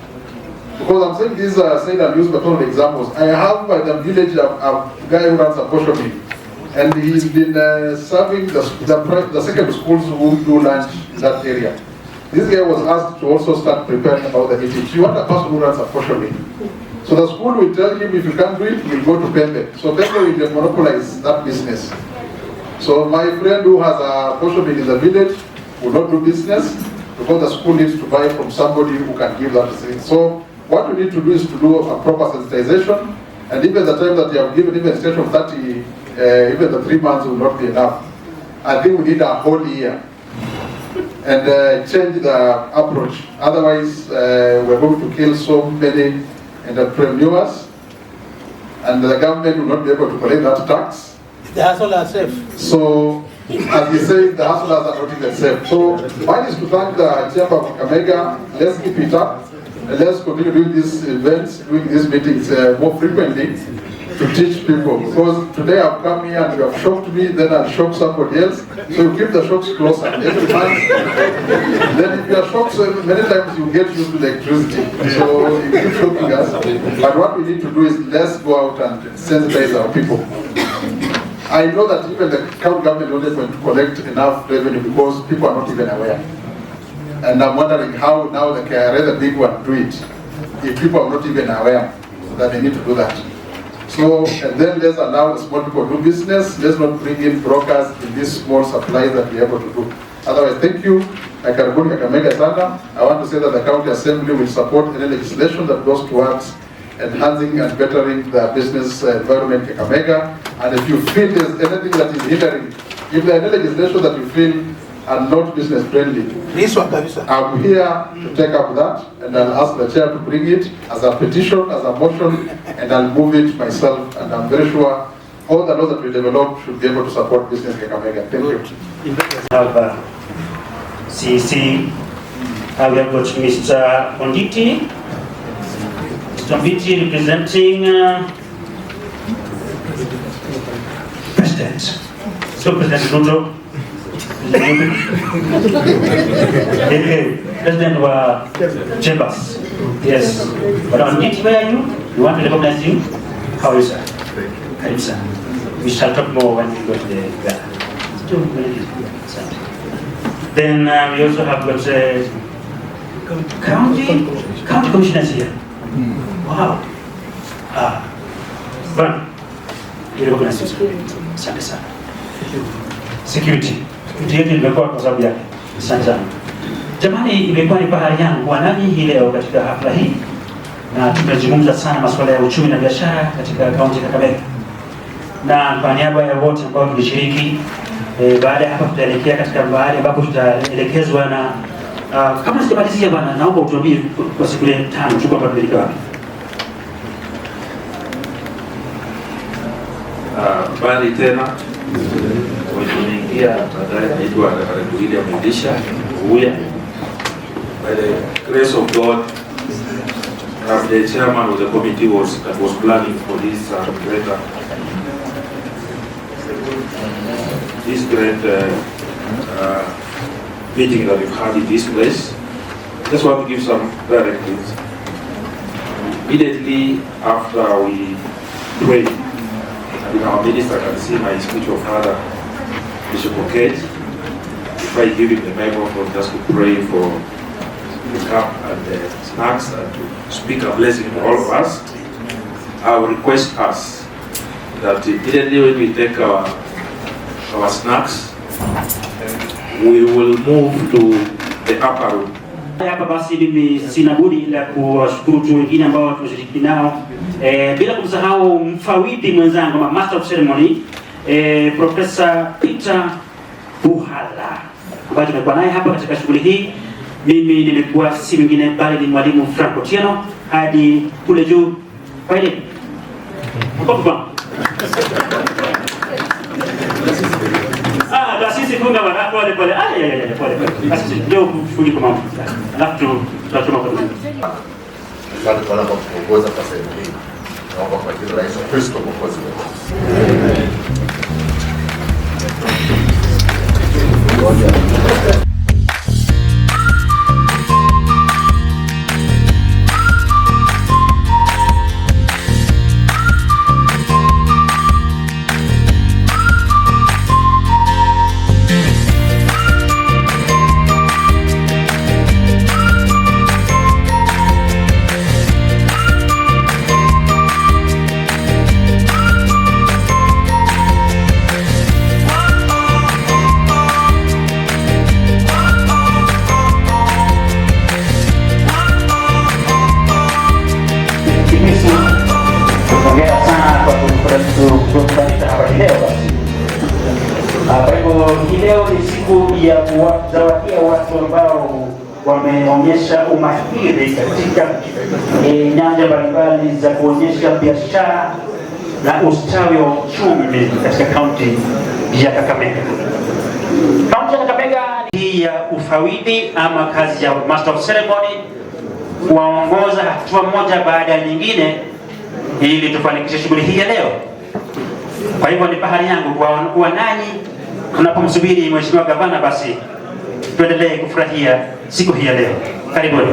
Because I'm saying these said and used but examples. I have by the village a guy who runs a kosher meal, and he's been serving the second schools who do lunch in that area. This guy was asked to also start preparing about the eating. You want a person who runs a kosher meal. So the school will tell him if you can't do it, we'll go to Pembe. So Pembe will monopolize that business. So my friend who has a kosher meal in the village will not do business because the school needs to buy from somebody who can give that thing. So what we need to do is to do a proper sensitization, and even the time that you have given, even instead of 30, even the 3 months will not be enough. I think we need a whole year and change the approach. Otherwise, we're going to kill so many entrepreneurs, and the government will not be able to collect that tax. The hustlers are safe. So, as we say, the hustlers are not even safe. So, mine is to thank the Chamber of Kakamega. Let's keep it up. Let's continue doing these events, doing these meetings more frequently to teach people. Because today I've come here and you have shocked me, then I'll shock somebody else. So you keep the shocks closer. Every month, then if you are shocked so many times, you get used to the electricity. So you keep shocking us. But what we need to do is let's go out and sensitize our people. I know that even the county government is not going to collect enough revenue because people are not even aware. And I'm wondering how now the KRA, the big one, do it, if people are not even aware that they need to do that. So, and then let's allow the small people to do business. Let's not bring in brokers in these small supplies that we're able to do. Otherwise, thank you. I want to say that the county assembly will support any legislation that goes towards enhancing and bettering the business environment in Kakamega. And if you feel there's anything that is hindering, if there are any legislation that you feel are not business friendly, I'm here to take up that, and I'll ask the chair to bring it as a petition, as a motion, and I'll move it myself. And I'm very sure all the laws that we develop should be able to support business in Kakamega. Thank you. Have CC, we have got Mr. Onditi. Mr. Onditi representing President. So President Ruto. President of Chambers. Yes. But on it, where are you? You want to recognize you? How are you, sir? Hi, sir. We shall talk more when we go to the Gala. Then we also have got county commissioners here. Wow. But Asante sana. Security yetu imekuwa kwa sababu yake. Asante sana. Jamani, imekuwa ni bahari yangu kuwa nanyi hii leo katika hafla hii, na tumezungumza sana masuala ya uchumi na biashara katika kaunti ya Kakamega, na kwa niaba ya wote ambao tulishiriki, baada ya hapa tutaelekea katika bahari ambapo tutaelekezwa na kama sijamalizia bwana, naomba utuambie kwa siku 5 tuko hapa tumeleka wapi? Bali tena wanaingia baadaye naitwa William Elisha Uya. By the grace of God, the chairman of the committee was planning for this great meeting that we've had in this place. Just want to give some directives. Immediately after we prayed, and our minister can see my spiritual father, Bishop Okate, if I give him the microphone just to pray for the cup and the snacks and to speak a blessing to all of us, I will request us that immediately when we take our snacks, we will move to the upper room. Hapa basi mimi sina budi ila kuwashukuru tu wengine ambao tumeshiriki nao, bila kumsahau mfawidhi mwenzangu master of ceremony Professor Peter Buhala ambaye tumekuwa naye hapa katika shughuli hii. Mimi nimekuwa si mwingine bali ni mwalimu Franco Tieno hadi kule juu pale. Sisi funga bana pole pole. Pole. Basi ndio kufungi kwa mambo. Alafu tutachoma kwa nini. Asante kwa kuongoza kwa sehemu hii. Naomba kwa jina la Yesu Kristo Mwokozi wetu. Leo ni siku ya kuwazawadia watu ambao wameonyesha umahiri katika nyanja mbalimbali za kuonyesha biashara na ustawi wa uchumi katika kaunti ya Kakamega. Kaunti ya Kakamega ni ya ufawidhi ama kazi ya master of ceremony kuwaongoza hatua moja baada ya nyingine ili tufanikishe shughuli hii ya leo. Kwa hivyo ni bahari yangu kuwa nanyi tunapomsubiri mheshimiwa gavana, basi tuendelee kufurahia siku hii ya leo. Karibuni.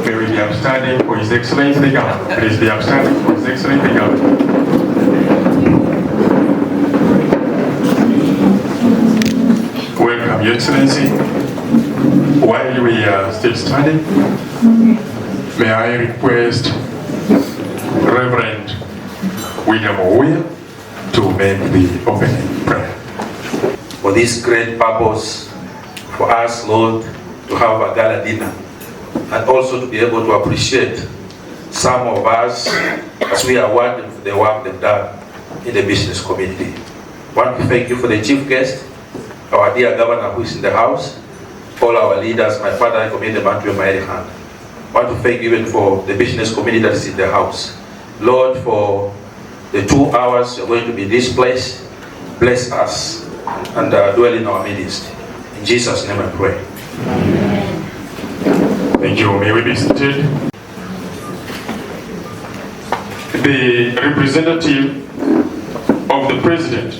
May we be upstanding for His Excellency the Governor. Please be upstanding for His Excellency the Governor. Welcome, Your Excellency. While we are still standing, may I request Reverend William Ouya to make the opening prayer. For this great purpose, for us, Lord, to have a gala dinner, and also to be able to appreciate some of us as we are working for the work they've done in the business community. I want to thank you for the chief guest, our dear governor who is in the house, all our leaders. My Father, I commit them unto your mighty hand. I want to thank you even for the business community that is in the house. Lord, for the 2 hours you're going to be in this place, bless us and dwell in our midst. In Jesus' name I pray. Amen. Thank you. May we be seated. The representative of the President,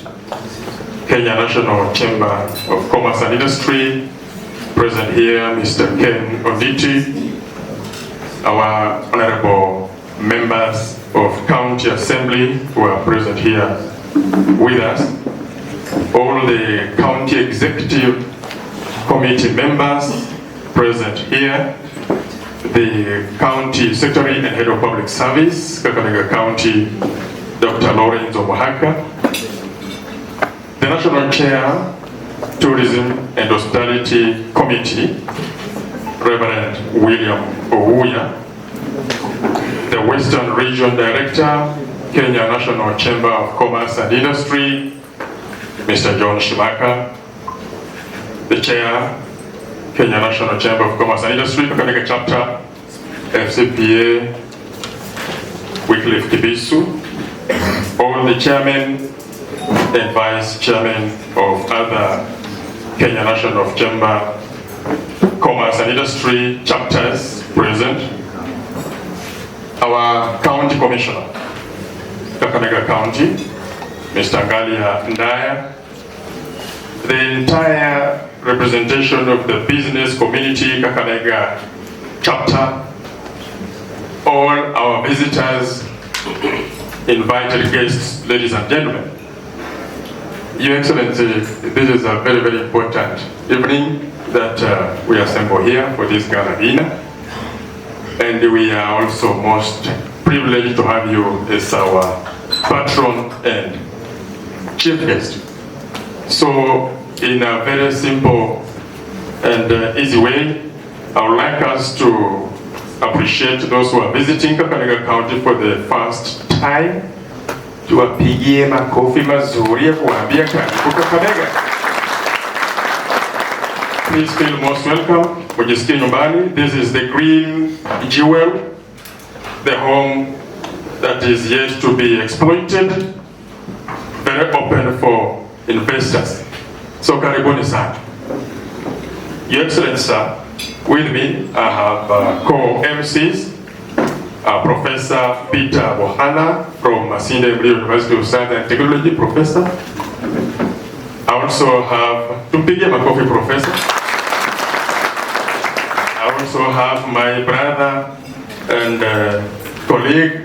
Kenya National Chamber of Commerce and Industry, present here, Mr. Kncci, our honorable members of County Assembly who are present here with us, all the County Executive Committee members present here, the County Secretary and Head of Public Service, Kakamega County, Dr. Dr. Lawrence Omuhaka, the National Chair, Tourism and Hospitality Committee, Reverend William Ouya, the Western Region Director, Kenya National Chamber of Commerce and Industry, Mr. John Shimaka, the Chair, Kenya National Chamber of Commerce and Industry, Kakamega Chapter, FCPA, Wycliffe Kibisu, all the Chairmen and Vice Chairmen of other Kenya National Chamber Commerce and Industry chapters present, our County Commissioner, Kakamega County, Mr. Ngalia Ndaya, the entire representation of the business community, Kakamega chapter, all our visitors, invited guests, ladies and gentlemen. Your Excellency, this is a very, very important evening that we assemble here for this Gala dinner. And we are also most privileged to have you as our patron and chief guest. So, in a very simple and easy way, I would like us to appreciate those who are visiting Kakamega County for the first time. Tuwapigie makofi mazuri ya kuambia karibu Kakamega. Please feel most welcome. Mujisikie nyumbani. This is the green jewel, the home that is yet to be exploited, very open for investors. So karibuni sana. Your Excellency, sir, with me I have co-MCs, Professor Peter Bohana from Masinde University of Science and Technology, Professor. I also have Tumpige Makofi Professor. I also have my brother and colleague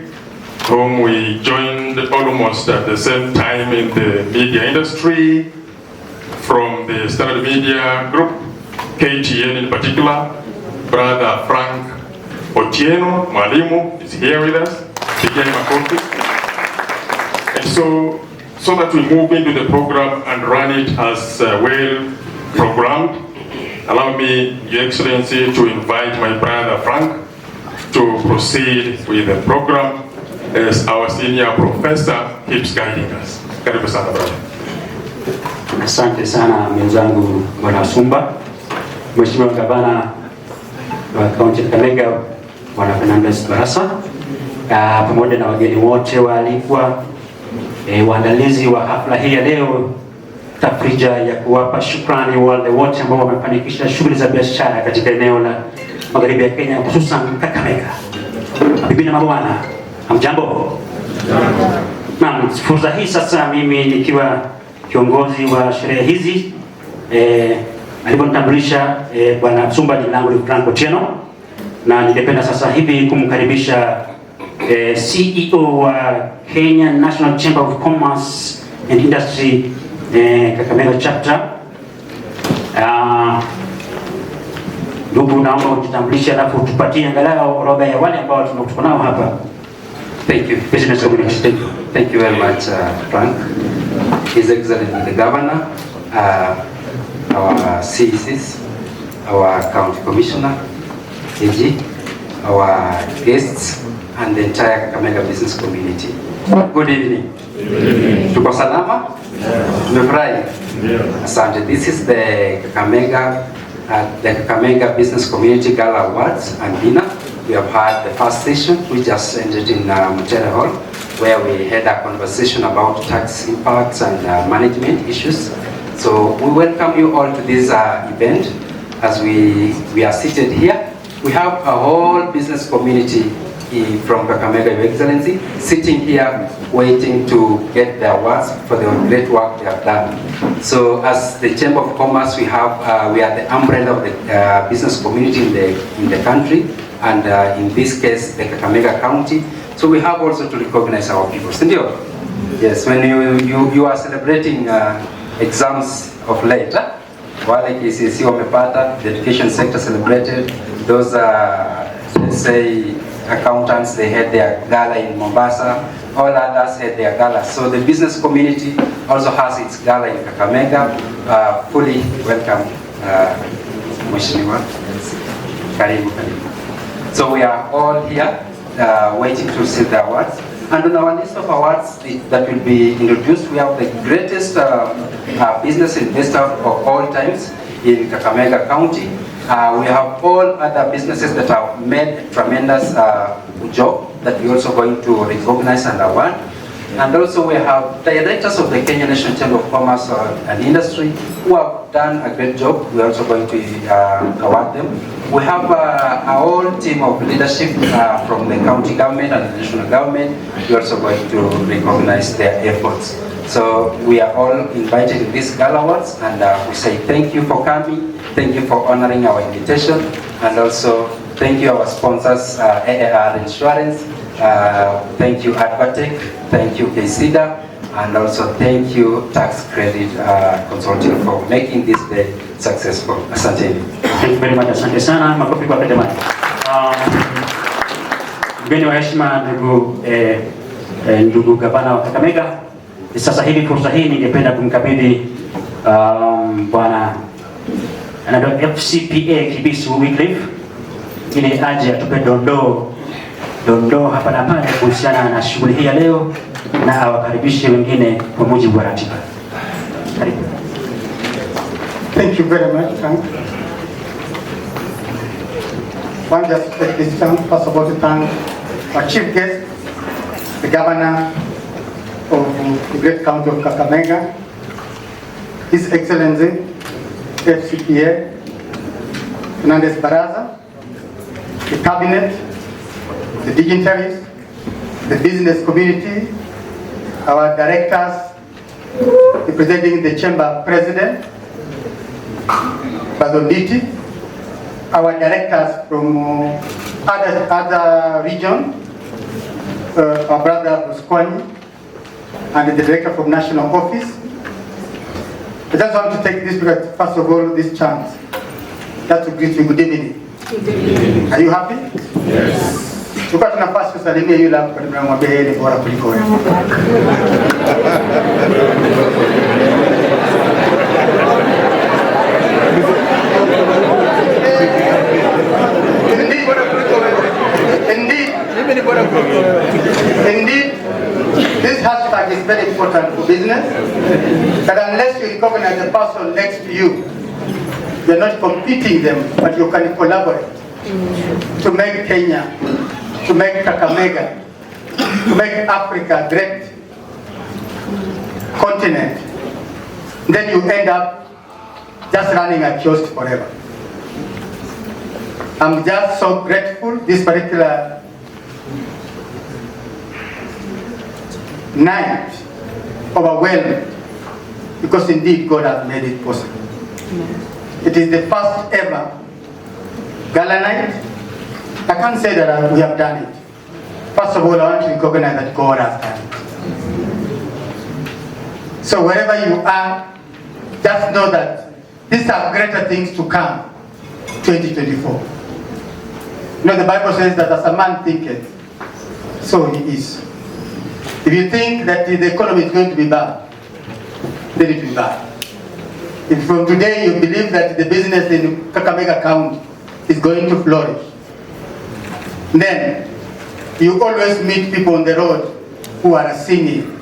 whom we joined almost at the same time in the media industry, from the Standard Media Group, KTN in particular, Brother Frank Otieno, Mwalimu, is here with us, beginning my conference. And so that we move into the program and run it as well programmed, allow me, Your Excellency, to invite my brother Frank to proceed with the program as our senior professor keeps guiding us. Karibu sana, brother. Asante sana mwenzangu Bwana Sumba, Mheshimiwa Gavana wa Kaunti ya Kakamega Bwana Fernandes Barasa, pamoja na wageni wote waalikwa, waandalizi wa hafla hii ya leo, tafrija ya kuwapa shukrani wale wote ambao wamefanikisha shughuli za biashara katika eneo la magharibi ya Kenya, hususan Kakamega. Bibi na mabwana, hamjambo? Naam, fursa hii sasa mimi nikiwa kiongozi wa sherehe hizi, aliponitambulisha Bwana Sumba, jina langu ni Frank Otieno, na ningependa sasa hivi kumkaribisha CEO wa Kenya National Chamber of Commerce and Industry Kakamega Chapter. Ndugu, naomba ujitambulishe alafu tupatie angalau orodha ya wale ambao tuko nao hapa. Thank you. Business community. Thank you very much, Frank. His Excellency the Governor, our CECs, our County Commissioner, AG, our guests, and the entire Kakamega business community. Good evening. Tuko salama? Tumefurahi? Asante. This is the Kakamega Business Community Gala Awards and dinner. We have had the first session, we just ended in Mutere Hall, where we had a conversation about tax impacts and management issues. So we welcome you all to this event. As we are seated here, we have a whole business community from Kakamega, Your Excellency, sitting here waiting to get the awards for the great work they have done. So as the Chamber of Commerce, we are the umbrella of the business community in the country, and in this case, the Kakamega County. So we have also to recognize our people. Sindio? Yes, when you are celebrating exams of late, wale KCC wamepata, the education sector celebrated, those let's say accountants, they had their gala in Mombasa, all others had their gala. So the business community also has its gala in Kakamega. Fully welcome, Mheshimiwa. Karibu, karibu. So we are all here waiting to receive the awards. And on our list of awards that will be introduced, we have the greatest business investor of all times in Kakamega County. We have all other businesses that have made tremendous job that we're also going to recognize and award. And also we have directors of the Kenya National Chamber of Commerce and Industry who have done a great job. We're also going to award them. We have our whole team of leadership from the county government and the national government. We're also going to recognize their efforts. So we are all invited to these Gala Awards, and we say thank you for coming, thank you for honoring our invitation, and also thank you our sponsors, AAR Insurance, thank you Advatech, thank you Kncci, and also thank you Tax Credit Consulting for making this day successful. Asante. Thank you very much. Asante sana. Makofi kwa jamani. Mgeni wa heshima ndugu gavana wa Kakamega. Sasa hivi fursa hii ningependa kumkabidhi bwana anaitwa FCPA Kibisu Wycliffe ili aje atupe dondoo hapa na pale kuhusiana na shughuli hii ya leo na awakaribishe wengine kwa mujibu wa ratiba. Karibu. Thank you very much, Frank. I want just to take this chance, first of all, to thank our chief guest, the governor of the great county of Kakamega, His Excellency, FCPA, Fernandez Baraza, the cabinet, the dignitaries, the business community, our directors, representing the chamber president, Bazonditi, our directors from other region, our brother Buskwani, and the director from national office. I just want to take this, because first of all, this chance, just to greet you good evening. Good evening. Are you happy? Yes. Tuka tunafasi usalimie yule hapo karibu na mwambie yeye ni bora kuliko wewe. Indeed, this hashtag is very important for business, that unless you recognize the person next to you, you're not competing them, but you can collaborate to make Kenya, to make Kakamega, to make Africa a great continent. Then you end up just running a kiosk forever. I'm just so grateful this particular night, overwhelmed, because indeed God has made it possible. It is the first ever Gala night. I can't say that we have done it. First of all, I want to recognize that God has done it. So wherever you are, just know that these are greater things to come, 2024. You know, the Bible says that as a man thinketh, so he is. If you think that the economy is going to be bad, then it will be bad. If from today you believe that the business in Kakamega County is going to flourish, then you always meet people on the road who are singing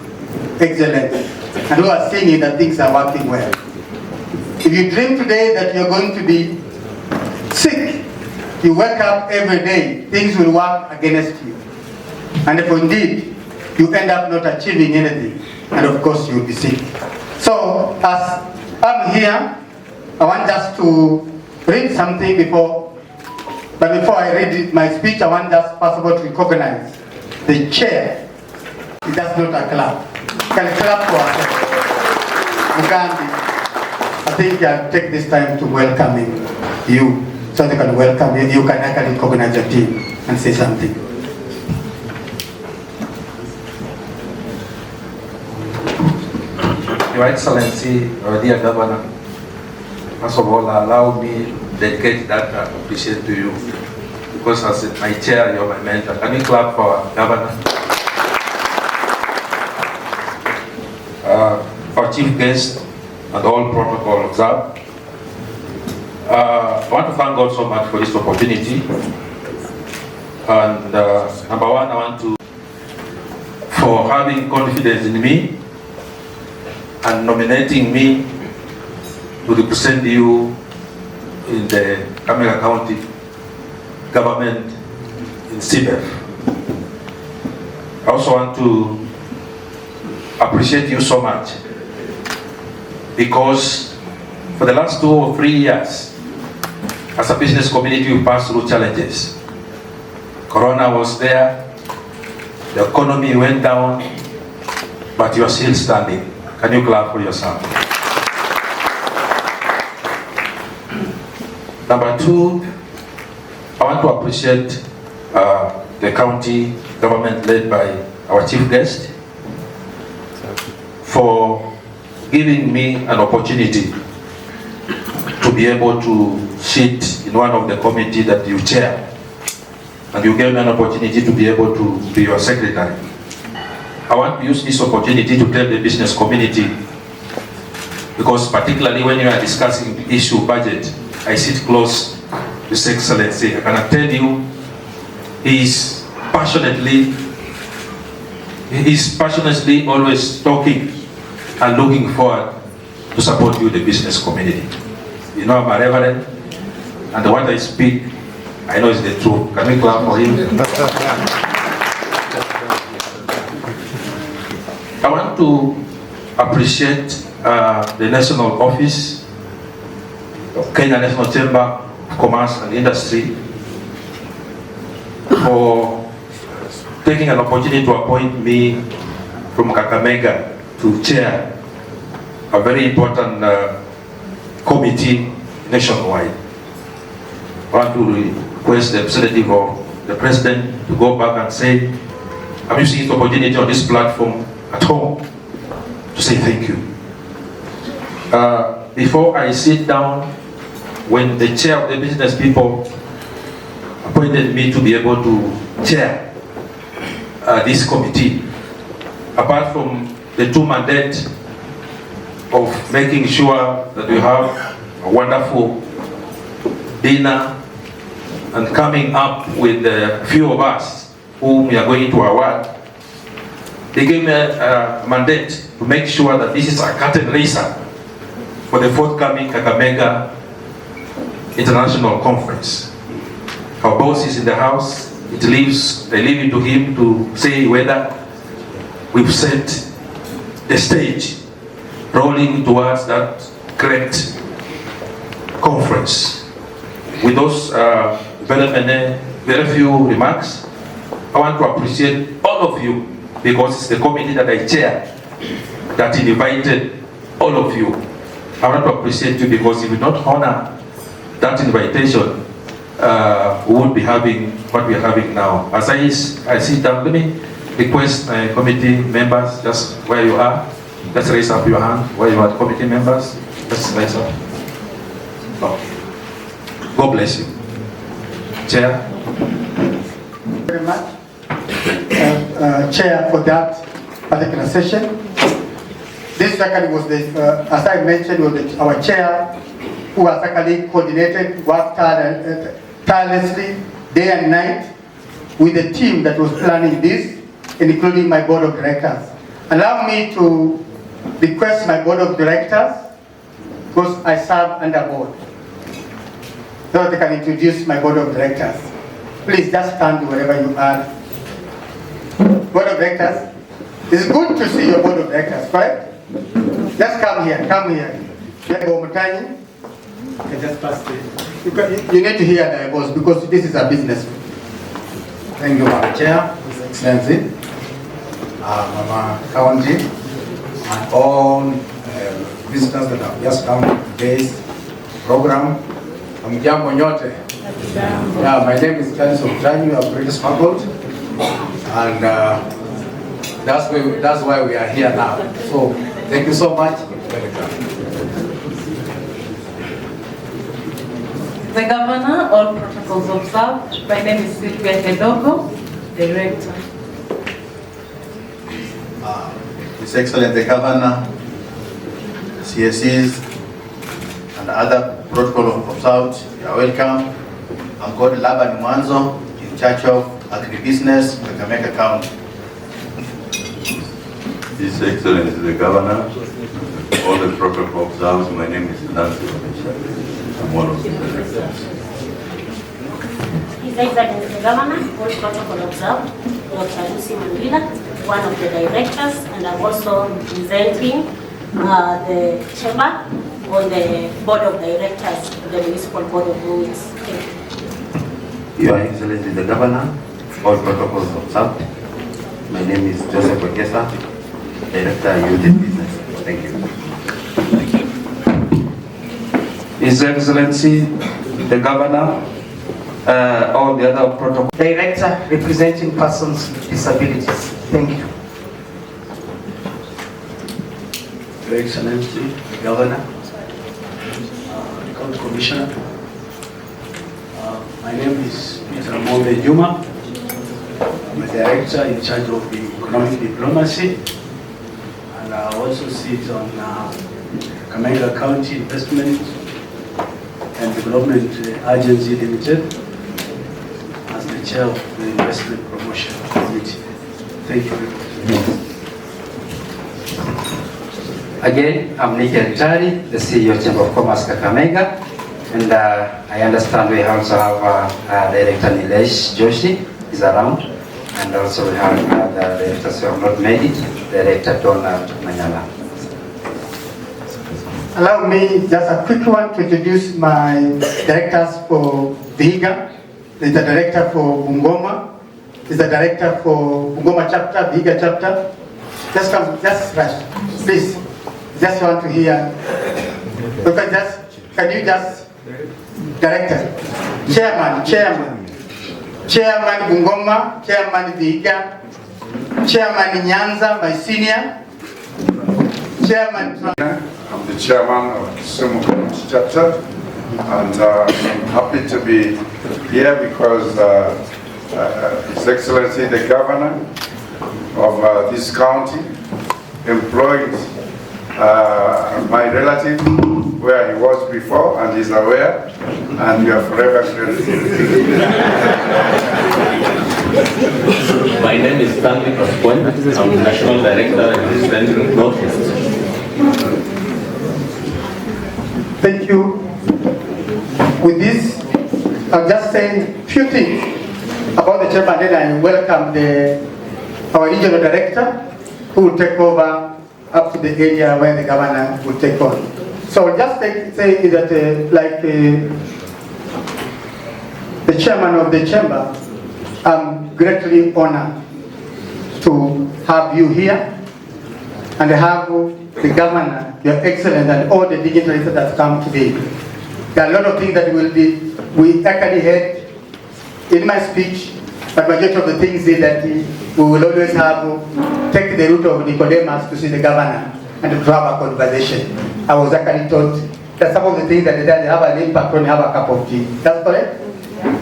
excellent and who are singing that things are working well. If you dream today that you're going to be sick, you wake up every day, things will work against you. And if indeed you end up not achieving anything, and of course you'll be sick. So as I'm here, I want just to read something but before I read my speech, I want just first of all to recognize the chair. It does not a clap. You can clap for ourselves. Mugambi, I think I'll take this time to welcome you, so they can welcome you. You can actually recognize your team and say something. Your Excellency, dear Governor, first of all, allow me to dedicate that appreciation to you, because as my chair, you're my mentor. Can you clap for our Governor? our chief guest, and all protocol observed. I want to thank God so much for this opportunity. And number one, I want to, for having confidence in me and nominating me to represent you in the Kakamega County government in CBEF. I also want to appreciate you so much because for the last 2 or 3 years, as a business community, we passed through challenges. Corona was there, the economy went down, but you are still standing. Can you clap for yourself? Number two, I want to appreciate the county government led by our chief guest for giving me an opportunity to be able to sit in one of the committee that you chair. And you gave me an opportunity to be able to be your secretary. I want to use this opportunity to tell the business community, because particularly when you are discussing the issue budget, I sit close to His Excellency. I can tell you, he is passionately always talking and looking forward to support you, the business community. You know, I'm a reverend, and what I speak, I know is the truth. Can we clap for him? I want to appreciate the National Office of Kenya National Chamber of Commerce and Industry for taking an opportunity to appoint me from Kakamega to chair a very important committee nationwide. I want to request the representative of the president to go back and say, I'm using this opportunity on this platform at home to say thank you. Before I sit down, when the chair of the business people appointed me to be able to chair this committee, apart from the 2 mandates of making sure that we have a wonderful dinner and coming up with a few of us whom we are going to award, they gave me a mandate to make sure that this is a curtain raiser for the forthcoming Kakamega International Conference. Our boss is in the house. They leave it to him to say whether we've set the stage rolling towards that great conference. With those very few remarks, I want to appreciate all of you, because it's the committee that I chair that invited all of you. I want to appreciate you, because if we don't honor that invitation, we won't be having what we are having now. As I sit down, let me request my committee members, just where you are, let's raise up your hand. Where you are, committee members, let's raise up. Okay. God bless you. Chair. Very much, Chair, for that particular session. This second was as I mentioned, was our chair, who has actually coordinated, worked tirelessly, day and night, with the team that was planning this, including my board of directors. Allow me to request my board of directors, because I serve under board, so that they can introduce my board of directors. Please just stand wherever you are. Board of directors, it's good to see your board of directors, right? Just come here, come here. You can just pass it. You need to hear the boss, because this is a business. Thank you, Madam Chair, His Excellency, Mama County, and all visitors that have just come to today's program. Mjambo nyote. Yeah, my name is Kncci, I'm British faculty, and that's why we are here now. So thank you so much. The Governor, all protocols observed. My name is Sylvia Kedogo, Director. His Excellency the Governor, CSEs, and other protocol observed, you are welcome. I'm called Laban Mwanzo, in charge of agribusiness, Kakamega County. His Excellency the Governor, all the protocol observed, my name is Nancy. I'm one of the directors. His Excellency the Governor, all protocol observed, Dr. Lucy Mandila, one of the directors, and I'm also representing the chamber on the board of directors of the Municipal Board of Roads. Thank you. Your Excellency the Governor, all protocols observed. My name is Joseph Wekesa, Director Youth and Business. Thank you. His Excellency the Governor, all the other protocol. Director representing persons with disabilities. Thank you. Your Excellency, the Governor, County Commissioner. My name is Mr. Mombe Juma. I'm a director in charge of the economic diplomacy, and I also sit on Kakamega County Investment and Development Agency Limited as the chair of the Investment Promotion Committee. Thank you very much. Again, I'm Nikhil Tari, the CEO Chamber of Commerce Kakamega, and I understand we also have Director Nilesh Joshi is around, and also we have the directors who have not made it, Director Donald Manyala. Allow me just a quick one to introduce my directors for Vihiga. There's a director for Bungoma. There's a director for Bungoma chapter, Vihiga chapter. Just come, just rush, please. Just want to hear. Okay, can you just, director, chairman Bungoma, chairman Vihiga, chairman Nyanza, my senior, chairman. I'm the chairman of Kisumu Kncci chapter, and I'm happy to be here because His Excellency the Governor of this county employed my relative where he was before and is aware, and we are forever grateful. My name is Stanley Pasquin. I'm the National Director representing Northeast. Thank you. With this, I'll just say a few things about the chamber, and then I welcome our regional director who will take over up to the area where the governor will take on. So I'll just say that the chairman of the chamber, I'm greatly honored to have you here and have the governor, your excellence, and all the dignitaries that have come today. There are a lot of things that we actually heard in my speech, but majority of the things is that we will always take the route of Nicodemus to see the governor and to have a conversation. I was actually taught that some of the things that they have an impact when you have a cup of tea. That's correct?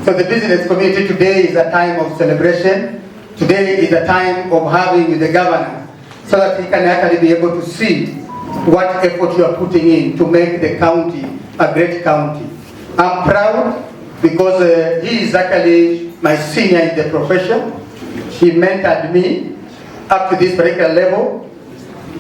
So the business community today is a time of celebration. Today is a time of having with the governor, so that he can actually be able to see what effort you are putting in to make the county a great county. I'm proud because he is actually my senior in the profession. He mentored me up to this particular level.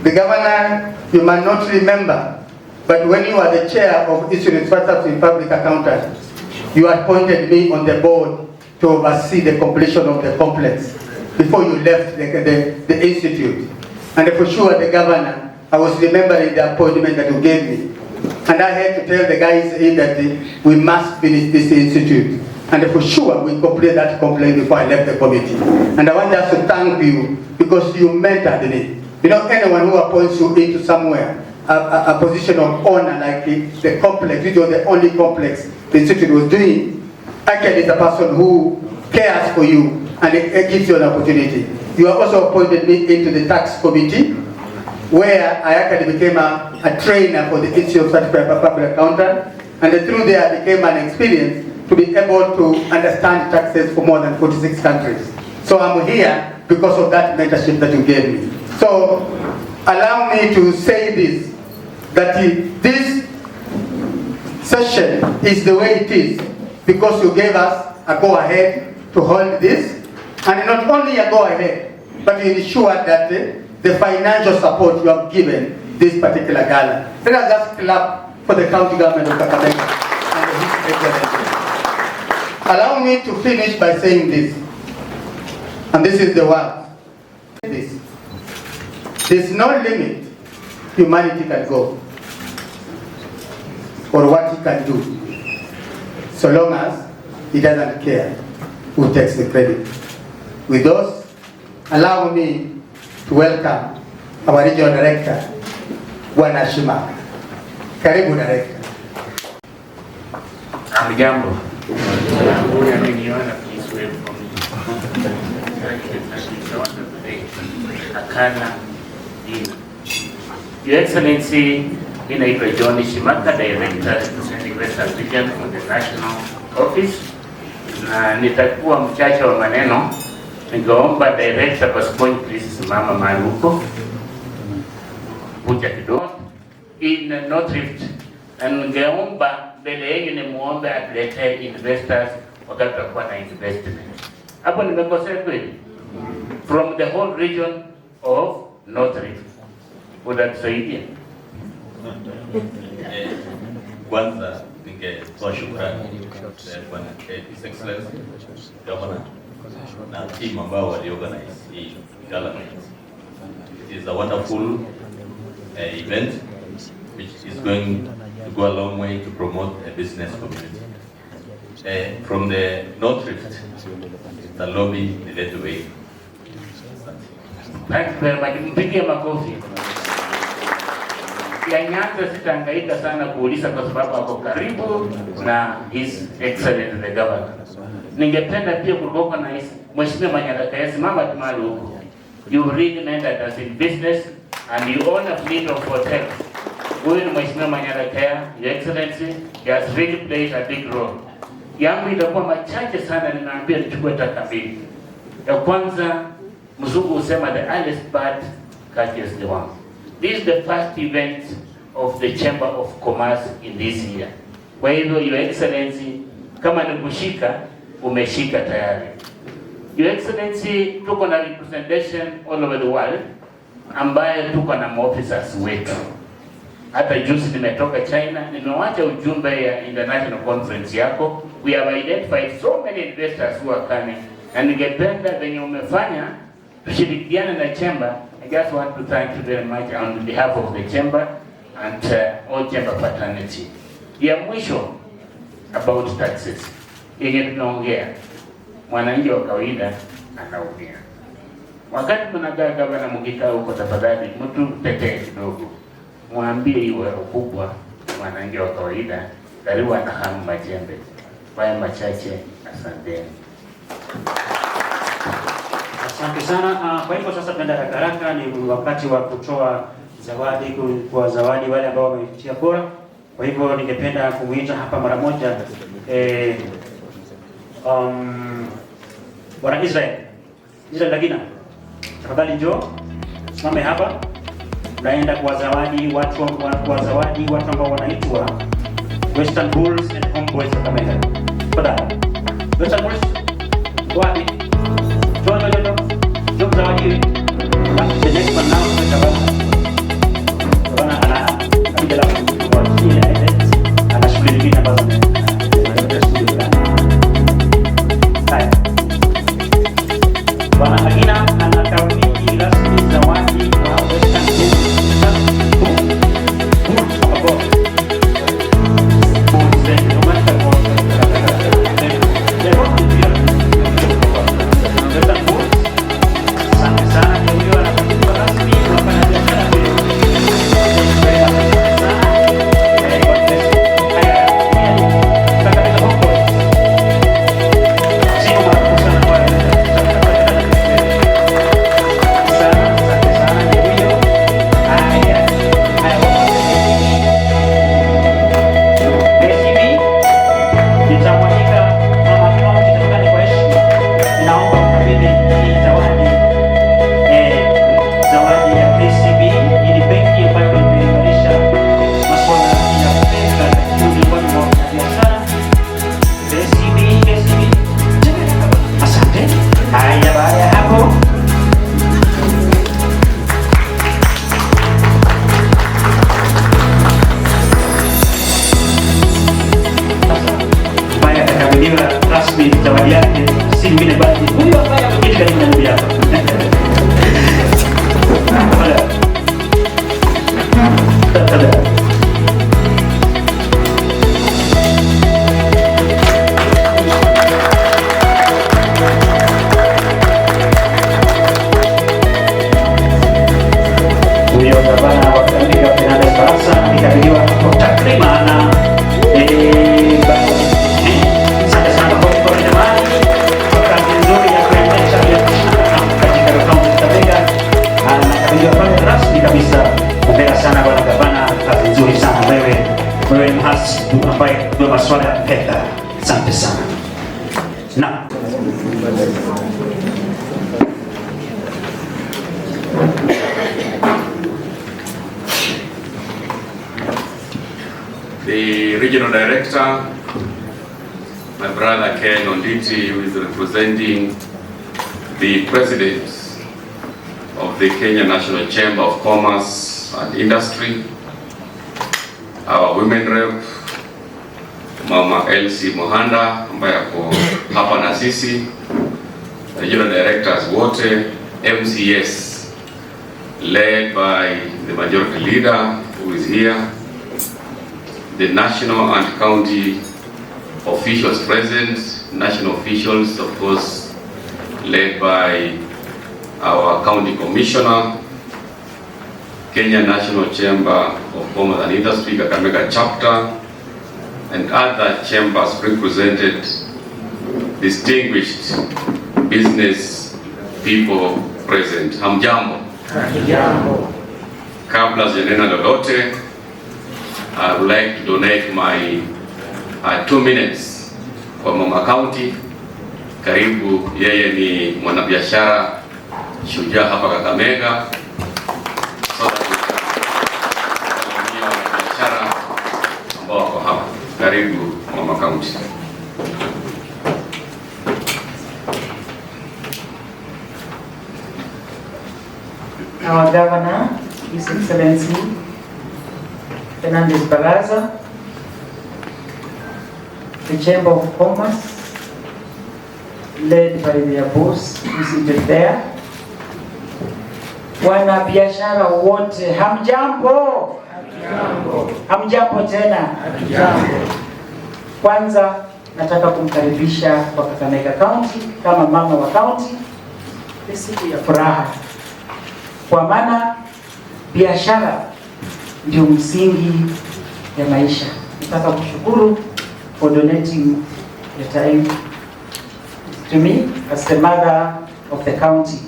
The governor, you might not remember, but when you are the chair of Institute for Public Accountants, you appointed me on the board to oversee the completion of the complex before you left the institute. And for sure, the governor, I was remembering the appointment that you gave me. And I had to tell the guys here that we must finish this institute. And for sure, we completed that complaint before I left the committee. And I want just to thank you because you mentored me. You know, anyone who appoints you into somewhere, a position of honor like the complex, which was the only complex the institute was doing, actually is a person who cares for you and it gives you an opportunity. You have also appointed me into the tax committee, where I actually became a trainer for the Institute of Certified Public Accountant, and through there I became an experience to be able to understand taxes for more than 46 countries. So I'm here because of that mentorship that you gave me. So allow me to say this. that this session is the way it is because you gave us a go-ahead to hold this, and not only a go-ahead, but you ensured that the financial support you have given this particular gala. Let us just clap for the county government of Kakamega and His Excellency. Allow me to finish by saying this, and this is the word. There's no limit humanity can go, or what he can do, so long as he doesn't care who takes the credit. With those, allow me to welcome our regional director, Bwana Shimaka. Karibu director. Amjambo. Please wait for me. Akana Dina. Your Excellency, inaitwa John Shimaka, Director representing Western Region for the National Office, na nitakuwa mchache wa maneno. Ningeomba Director Pasiponi please simama mahali huko. Kuja kidogo. In North Rift, na ningeomba mbele yenu ni muombe atuletee investors wakati tutakuwa na investment. Hapo nimekosea kweli? From the whole region of North Rift. Utatusaidia? Kwanza ningetoa shukrani kwa His Excellency Governor na team ambao waliorganize hii gala. It is a wonderful event which is going to go a long way to promote a business community. From the North Rift, the lobby led the way. Thank you very much. Mpigie makofi. Ya Nyanza sitahangaika sana kuuliza kwa sababu wako karibu na His Excellency the Governor. Ningependa pia kutoka na Mheshimiwa Manyadakaya, simama tumali huko. You really mentored us in business and you own a fleet of hotels. Huyu ni Mheshimiwa Manyadakaya, Your Excellency, he has really played a big role. Yangu itakuwa machache sana, ninaambia nichukue taka mbili. Ya kwanza, Mzungu usema the earliest bird catches the worm. This is the first event of the Chamber of Commerce in this year. Kwa hivyo, Your Excellency, kama ni kushika, umeshika tayari. Your Excellency, tuko na representation all over the world, ambaye tuko na officers wetu. Hata juzi nimetoka China, nimewacha ujumbe ya international conference yako. We have identified so many investors who are coming. Na ningependa venye umefanya, tushirikiane na chamber. I just want to thank you very much on behalf of the chamber and all chamber fraternity. Ya mwisho about taxes. Yenye tunaongea, mwananchi wa kawaida anaumia. Wakati mnagaa gavana mkikaa huko, tafadhali mtu tetee kidogo. Mwambie iwe ukubwa mwananchi wa kawaida karibu anahamu majembe. Kwa machache, asanteni. Asante sana. Kwa hivyo sasa tunaenda haraka, ni wakati wa kutoa zawadi kwa zawadi wale ambao wametia bora. Kwa hivyo ningependa kumuita hapa mara moja Bwana Israel Lagina, tafadhali njoo simame hapa. Naenda kwa zawadi watu ambao wanaitwa Western Bulls and Homeboys Kakamega. Tafadhali Western Bulls wapi? Njoo zawadi. The next one now is Gala. Ana kabila la kuwatia ana shughuli nyingine ambazo Bwana Agina anakabidhi rasmi zawadi kwa Western Bulls. The rasmi zawadi yake si mwingine bali huyu ambaye ameketi karibu na ndugu yako. Huyo gavana wa Kakamega Fernandes Barasa alikabiliwa kwa takriban asante sana kwa jamani, kwa kazi nzuri ya kuendesha biashara katika kaunti ya Kakamega. Anakabiliwa pale rasmi kabisa. Hongera sana bwana gavana, kazi nzuri sana wewe ni mhasibu ambaye ndio masuala ya fedha. Asante sana. Na the regional director, my brother Ken Onditi, who is representing the president of the Kenya National Chamber of Commerce and Industry, our women rep, Mama Elsie Mohanda, ambaye ako hapa na sisi, regional directors wote, MCS, led by the majority leader who is here, the national and county officials present, national officials of course led by our county commissioner, Kenya National Chamber of Commerce and Industry, Kakamega chapter, and other chambers represented, distinguished business people present. Hamjambo. Kabla sijanena lolote, I would like to donate my 2 minutes kwa Mama County. Karibu, yeye ni mwanabiashara shujaa hapa Kakamega. So that we can wanabiashara ambao wako hapa. Karibu Mama County. Our Governor, His Excellency Fernandes Barasa, the Chamber of Commerce, led by their boss, who is seated there. Wanabiashara wote, hamjambo? Hamjambo tena? Kwanza nataka kumkaribisha kwa Kakamega County kama mama wa county. Ni siku ya furaha, kwa maana biashara ndio msingi ya maisha. Nataka kushukuru for donating your time to me as the mother of the county.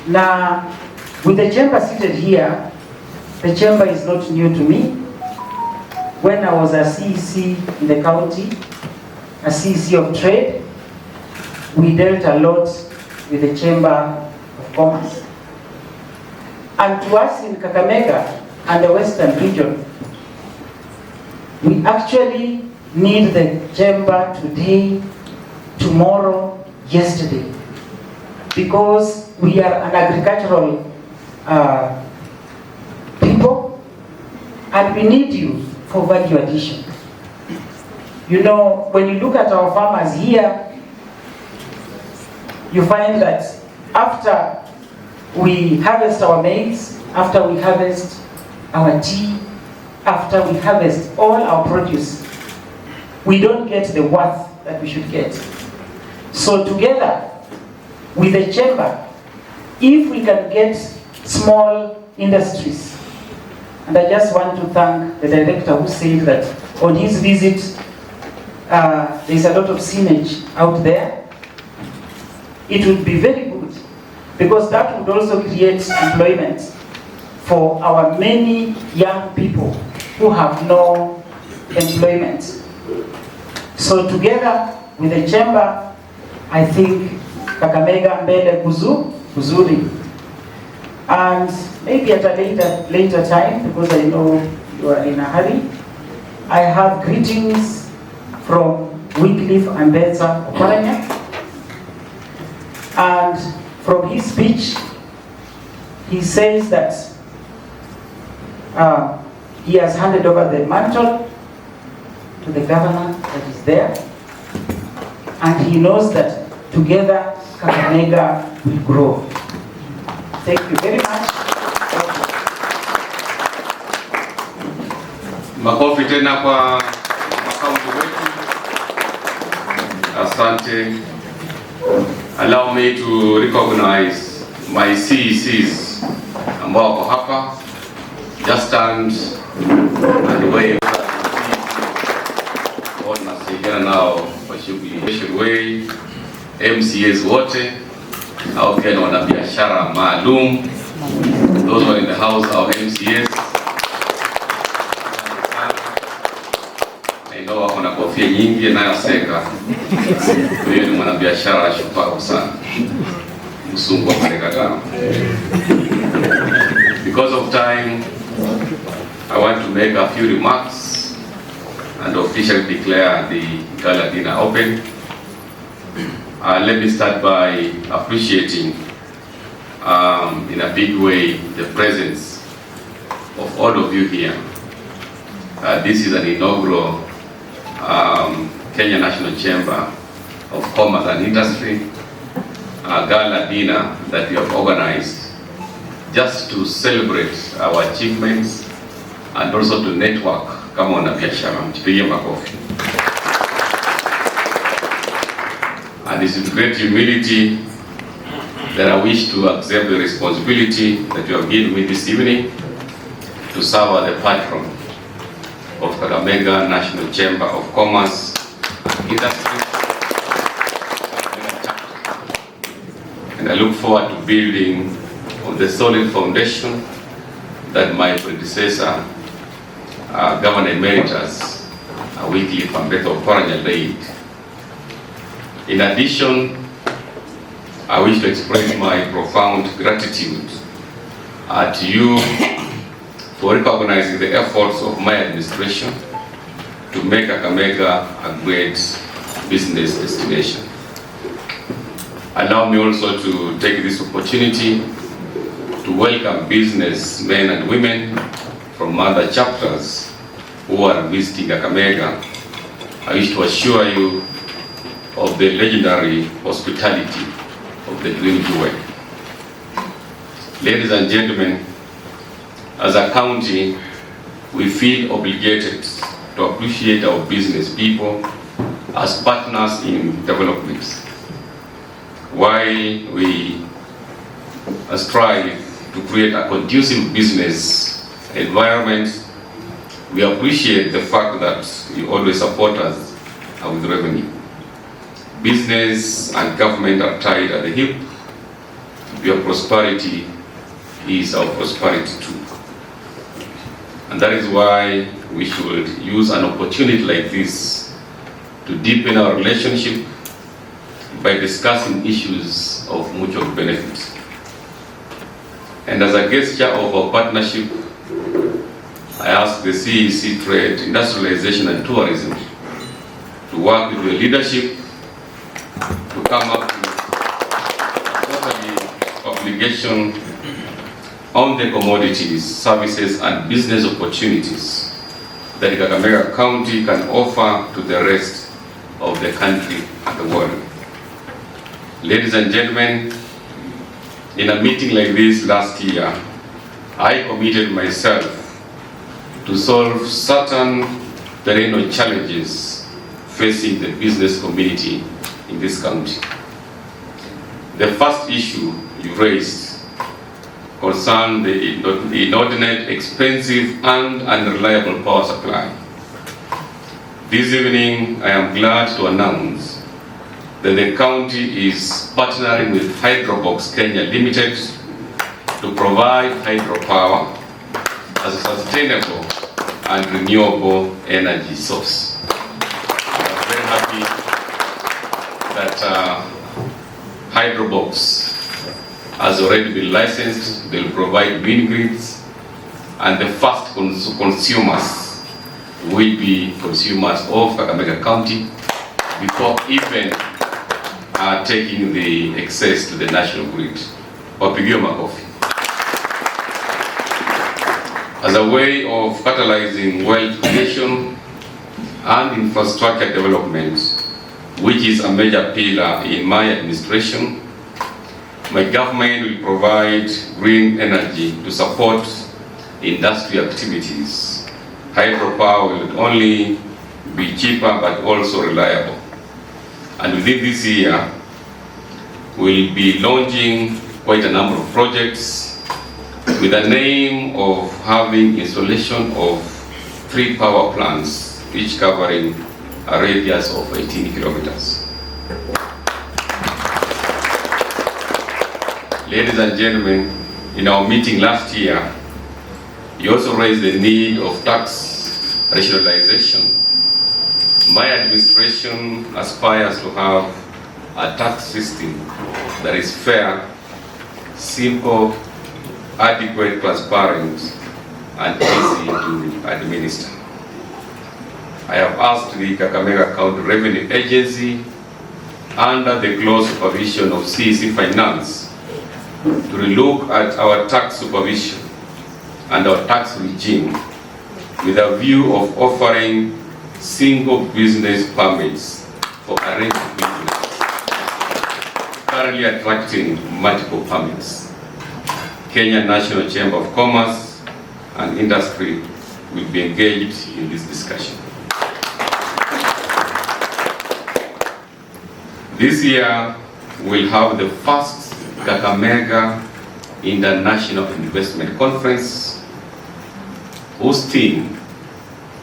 Now, with the chamber seated here, the chamber is not new to me. When I was a CEC in the county, a CEC of trade, we dealt a lot with the Chamber of Commerce. And to us in Kakamega and the Western region, we actually need the chamber today, tomorrow, yesterday, because we are an agricultural people, and we need you for value addition. You know, when you look at our farmers here, you find that after we harvest our maize, after we harvest our tea, after we harvest all our produce, we don't get the worth that we should get. So together with the chamber, if we can get small industries, and I just want to thank the director who said that on his visit, there's a lot of synergy out there. It would be very good, because that would also create employment for our many young people who have no employment. So together with the chamber, I think Kakamega mbele kuzuri. And maybe at a later time, because I know you are in a hurry, I have greetings from Wycliffe and Betsa Oparanya. And from his speech, he says that he has handed over the mantle to the governor that is there. and he knows that together Kakamega will grow. Thank you very much. Makofi tena kwa makaunti wetu. Asante. Allow me to recognize my CECs ambao wako hapa. Just stand and wave. Tunasaidiana nao kwa shughuli way. MCAs wote au pia na wanabiashara maalum. Those who are in the house are MCAs. Ndio wako na kofia nyingi inayoseka. Wewe ni mwanabiashara shupavu sana. Msungu wa Marekani. Because of time, I want to make a few remarks and officially declare the Gala dinner open. Let me start by appreciating in a big way the presence of all of you here. This is an inaugural Kenya National Chamber of Commerce and Industry Gala dinner that we have organized just to celebrate our achievements and also to network kama wanabiashara. Mtupige makofi. And it's with great humility that I wish to accept the responsibility that you have given me this evening to serve as the patron of Kakamega National Chamber of Commerce and Industry. And I look forward to building on the solid foundation that my predecessor, Governor Emeritus, Wycliffe Ambetho Oparanya laid. In addition, I wish to express my profound gratitude to you for recognizing the efforts of my administration to make Kakamega a great business destination. Allow me also to take this opportunity to welcome businessmen and women from other chapters who are visiting Kakamega. I wish to assure you of the legendary hospitality of the Green Jewel. Ladies and gentlemen, as a county, we feel obligated to appreciate our business people as partners in development. While we strive to create a conducive business environment, we appreciate the fact that you always support us with revenue. Business and government are tied at the hip. Your prosperity is our prosperity too. And that is why we should use an opportunity like this to deepen our relationship by discussing issues of mutual benefit. And as a gesture of our partnership, I ask the CEC Trade, Industrialization and Tourism to work with your leadership to come up with a quarterly obligation on the commodities, services and business opportunities that Kakamega County can offer to the rest of the country and the world. Ladies and gentlemen, in a meeting like this last year, I committed myself to solve certain perennial challenges facing the business community in this county. The first issue you raised concerned the inordinate, expensive and unreliable power supply. This evening, I am glad to announce that the county is partnering with Hydrobox Kenya Limited to provide hydropower as a sustainable and renewable energy source. I'm very happy that Hydrobox has already been licensed. They will provide mini grids, and the first consumers will be consumers of Kakamega County before even taking the excess to the national grid. Wapigiwe makofi. As a way of catalyzing wealth creation and infrastructure development, which is a major pillar in my administration. My government will provide green energy to support industry activities. Hydropower will not only be cheaper but also reliable. And within this year, we'll be launching quite a number of projects with the aim of having installation of 3 power plants, each covering a radius of 18 kilometers. Ladies and gentlemen, in our meeting last year, you also raised the need of tax rationalization. My administration aspires to have a tax system that is fair, simple, adequate, transparent, and easy to administer. I have asked the Kakamega County Revenue Agency, under the close supervision of CEC Finance, to relook at our tax supervision and our tax regime with a view of offering single business permits for a range of businesses, currently attracting multiple permits. Kenya National Chamber of Commerce and Industry will be engaged in this discussion. This year, we'll have the first Kakamega International Investment Conference, whose theme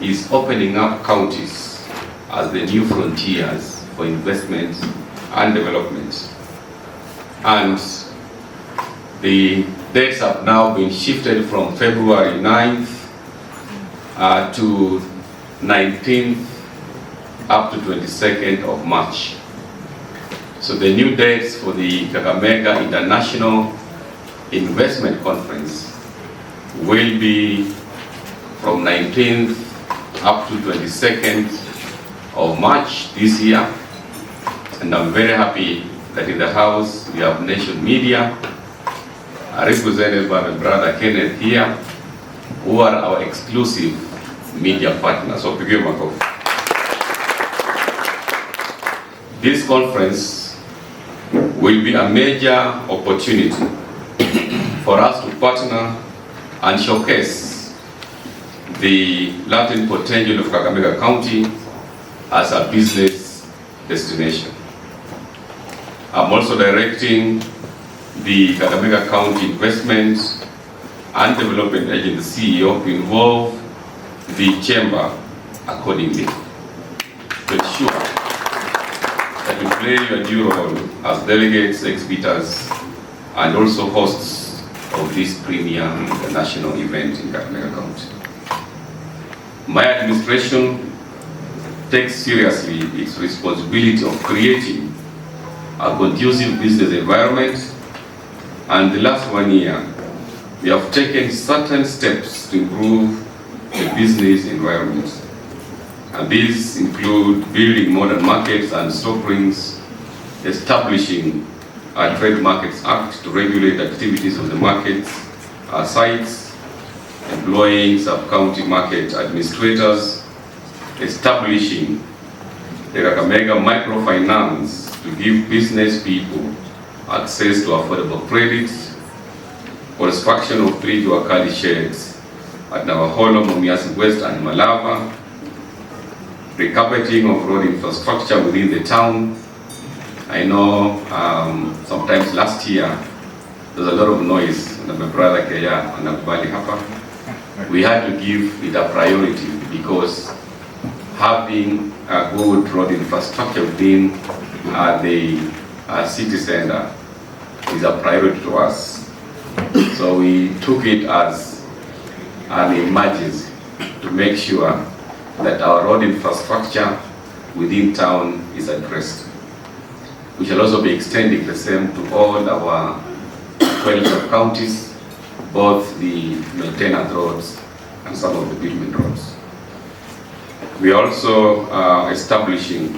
is opening up counties as the new frontiers for investment and development. And the dates have now been shifted from February 9th to 19th up to 22nd of March. So the new dates for the Kakamega International Investment Conference will be from 19th up to 22nd of March this year. And I'm very happy that in the House we have Nation Media, represented by my brother Kenneth here, who are our exclusive media partners. So begin my call. This conference will be a major opportunity for us to partner and showcase the latent potential of Kakamega County as a business destination. I'm also directing the Kakamega County Investment and Development Agency CEO to involve the Chamber accordingly to ensure that you play your due role as delegates, exhibitors, and also hosts of this premier international event in Kakamega County. My administration takes seriously its responsibility of creating a conducive business environment, and the last 1 year, we have taken certain steps to improve the business environment. And these include building modern markets and stock rooms, establishing a Trade Markets Act to regulate activities of the markets, sites, employing sub-county market administrators, establishing the Kakamega Microfinance to give business people access to affordable credit, construction of 3 Juakali sheds at Navaholo, Mumias West and Malava, recarpeting of road infrastructure within the town. I know sometimes last year there was a lot of noise, and my brother Kaya and Abubali Hapa. We had to give it a priority because having a good road infrastructure within the city center is a priority to us. So we took it as an emergency to make sure that our road infrastructure within town is addressed. We shall also be extending the same to all our 12 counties, both the maintenance roads and some of the building roads. We are also establishing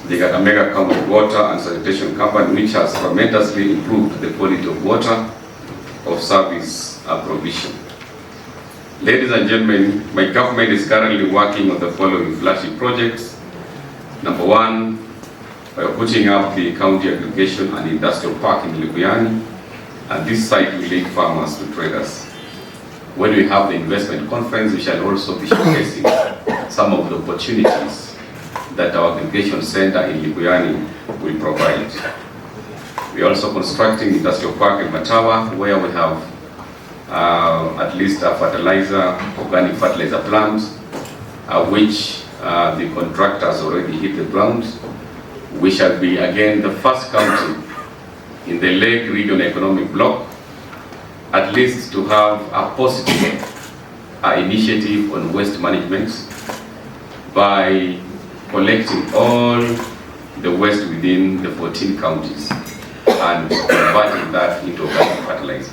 the Kakamega County Water and Sanitation Company, which has tremendously improved the quality of water of service provision. Ladies and gentlemen, my government is currently working on the following flagship projects. Number 1, We are putting up the county aggregation and industrial park in Likuyani, and this site will link farmers to traders. When we have the investment conference, we shall also be showcasing some of the opportunities that our aggregation center in Likuyani will provide. We are also constructing industrial park in Matawa, where we have at least a organic fertilizer plant, which the contractors already hit the ground. We shall be again the first county in the Lake Region Economic Bloc, at least to have a positive initiative on waste management by collecting all the waste within the 14 counties and converting that into organic fertilizer.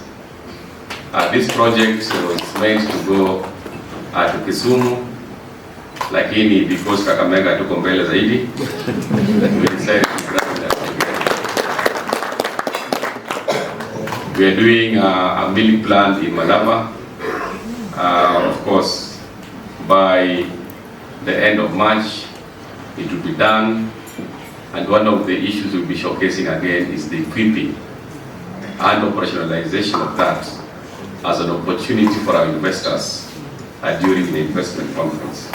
This project was meant to go to Kisumu, lakini because Kakamega tuko mbele zaidi, we decided to grab that. We are doing a milling plant in Malaba. Of course, by the end of March, it will be done. And one of the issues we'll be showcasing again is the equipping and operationalization of that as an opportunity for our investors during the investment conference.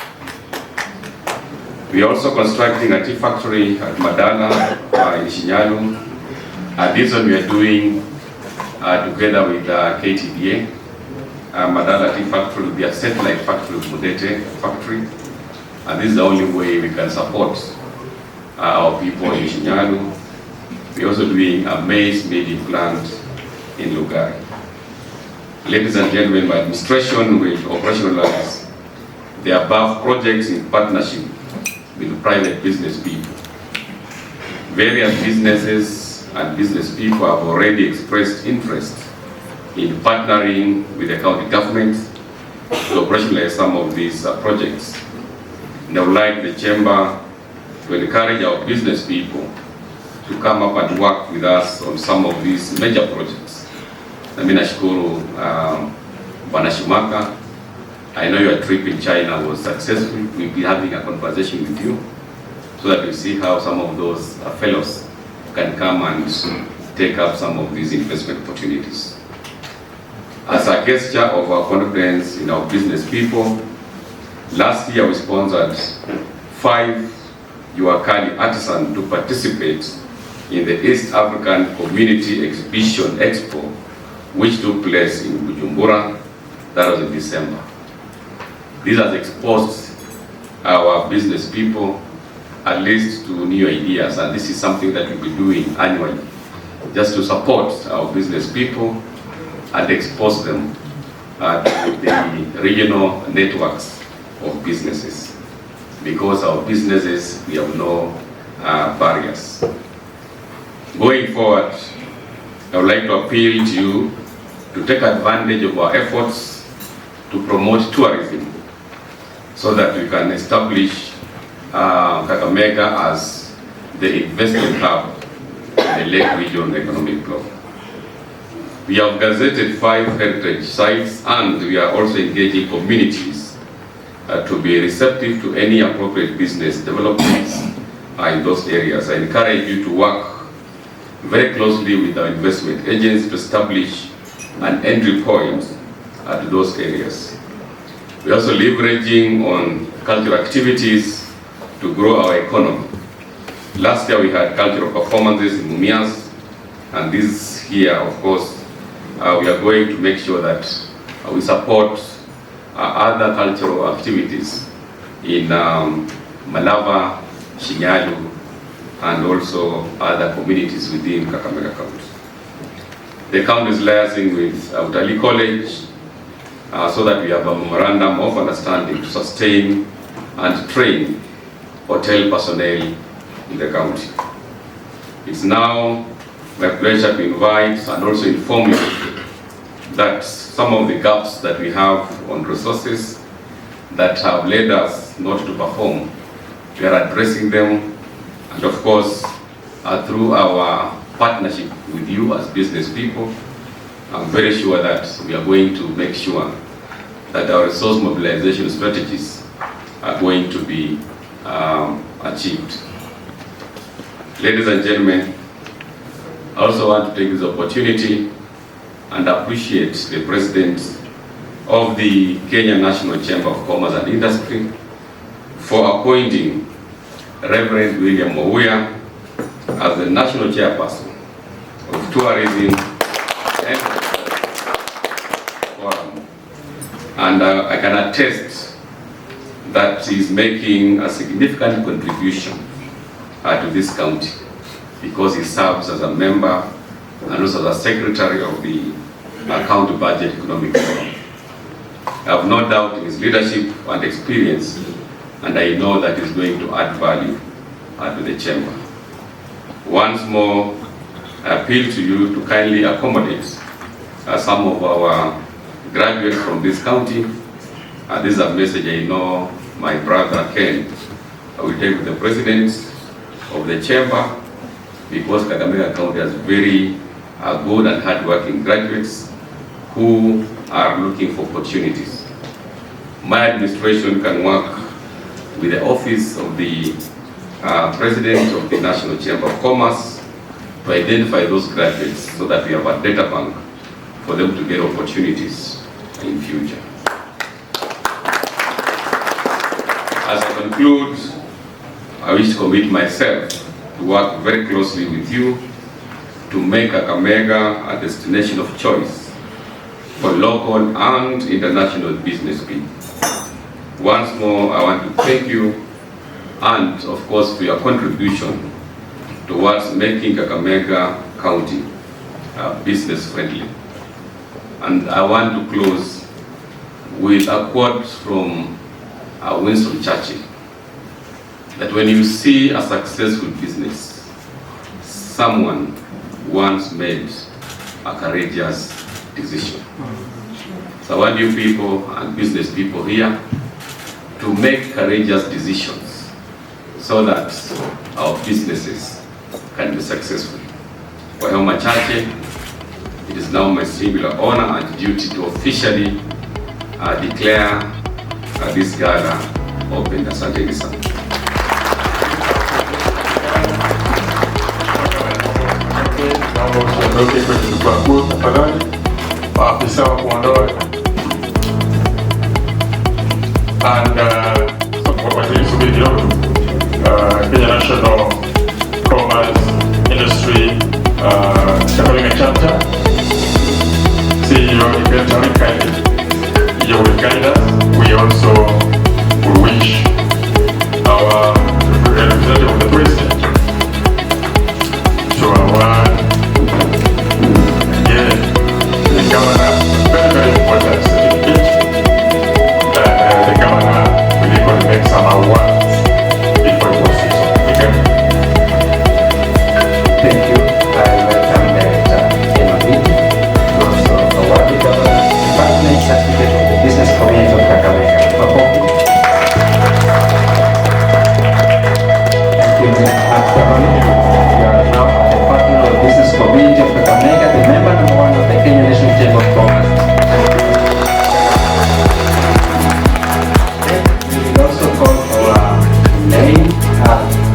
We are also constructing a tea factory at Madala in Shinyalu. This one we are doing together with KTDA. Madala Tea Factory will be a satellite factory of Mudete factory. And this is the only way we can support our people in Shinyalu. We are also doing a maize milling plant in Lugari. Ladies and gentlemen, my administration will operationalize the above projects in partnership with private business people. Various businesses and business people have already expressed interest in partnering with the county government to operationalize some of these projects. And I would like the chamber to encourage our business people to come up and work with us on some of these major projects. Nami nashukuru Bwana Shumaka. I know your trip in China was successful. We'll be having a conversation with you so that we see how some of those fellows can come and take up some of these investment opportunities. As a gesture of our confidence in our business people, last year we sponsored 5 Yuakali artisans to participate in the East African Community Exhibition Expo, which took place in Bujumbura. That was in December. This has exposed our business people at least to new ideas, and this is something that we'll be doing annually, just to support our business people and expose them to the regional networks of businesses. Because our businesses, we have no barriers. Going forward, I would like to appeal to you to take advantage of our efforts to promote tourism so that we can establish Kakamega as the investment hub in the Lake Region Economic Bloc. We have gazetted 5 heritage sites, and we are also engaging communities to be receptive to any appropriate business developments in those areas. I encourage you to work very closely with our investment agents to establish an entry point to those areas. We're also leveraging on cultural activities to grow our economy. Last year we had cultural performances in Mumias, and this year, of course, we are going to make sure that we support other cultural activities in Malava, Shinyalu, and also other communities within Kakamega County. The county is liaising with Utali College so that we have a memorandum of understanding to sustain and train hotel personnel in the county. It's now my pleasure to invite and also inform you that some of the gaps that we have on resources that have led us not to perform, we are addressing them, and of course through our partnership with you as business people, I'm very sure that we are going to make sure that our resource mobilization strategies are going to be achieved. Ladies and gentlemen, I also want to take this opportunity and appreciate the President of the Kenya National Chamber of Commerce and Industry for appointing Reverend William Mouya as the National Chairperson of Tourism and Forum. And I can attest that he is making a significant contribution to this county, because he serves as a member and also as a secretary of the County Budget Economic Forum. I have no doubt in his leadership and experience, and I know that he's going to add value to the chamber. Once more, I appeal to you to kindly accommodate some of our graduates from this county. This is a message I know my brother Ken will take to the president of the chamber, because Kakamega County has very good and hard-working graduates who are looking for opportunities. My administration can work with the office of the President of the National Chamber of Commerce to identify those graduates so that we have a data bank for them to get opportunities in future. As I conclude, I wish to commit myself to work very closely with you to make Kakamega a destination of choice for local and international business people. Once more, I want to thank you, and of course for your contribution towards making Kakamega County business friendly. And I want to close with a quote from Winston Churchill, that when you see a successful business, someone once made a courageous decision. So I want you people and business people here to make courageous decisions so that our businesses can be successful. Kwa hayo machache, it is now my singular honor and duty to officially declare this gala open. Asanteni sana. Naomba usiondoke kwenye jukwaa kuu tafadhali. Maafisa wa kuondoa. And subiri kidogo. Kenya National Commerce Industry Kakamega Chapter CEO Inventory Kindly, you will guide us. We also will wish our representative of the President to our the governor, very important certificate. The governor will even make some awards before it was taken. Thank you. I welcome Director Kncci to also award the governor department certificate of the business community of Kakamega. Thank you, Governor. You are now a partner of the business community of Kakamega, the member number 1 of the Kenya National Chamber of Commerce. We will also call our main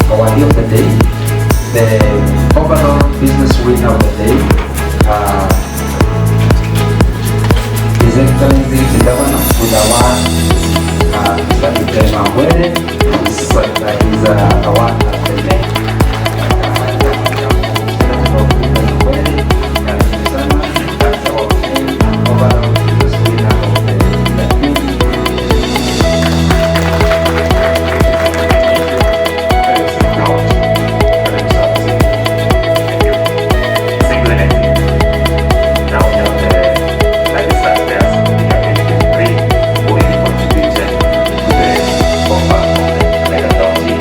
awardee of the day, the overall business winner of the day, His Excellency the Governor with award, Mr. Mouya, his award as the main. County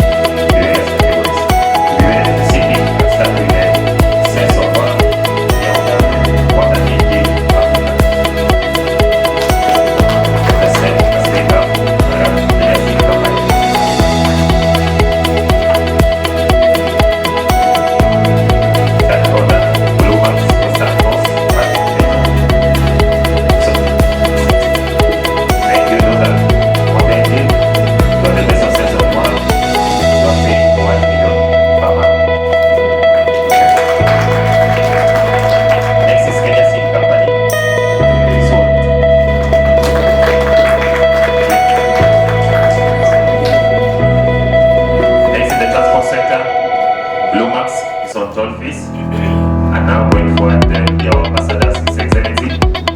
Blue Max is on toll fees, and now going forward, the ambassadors, His Excellency,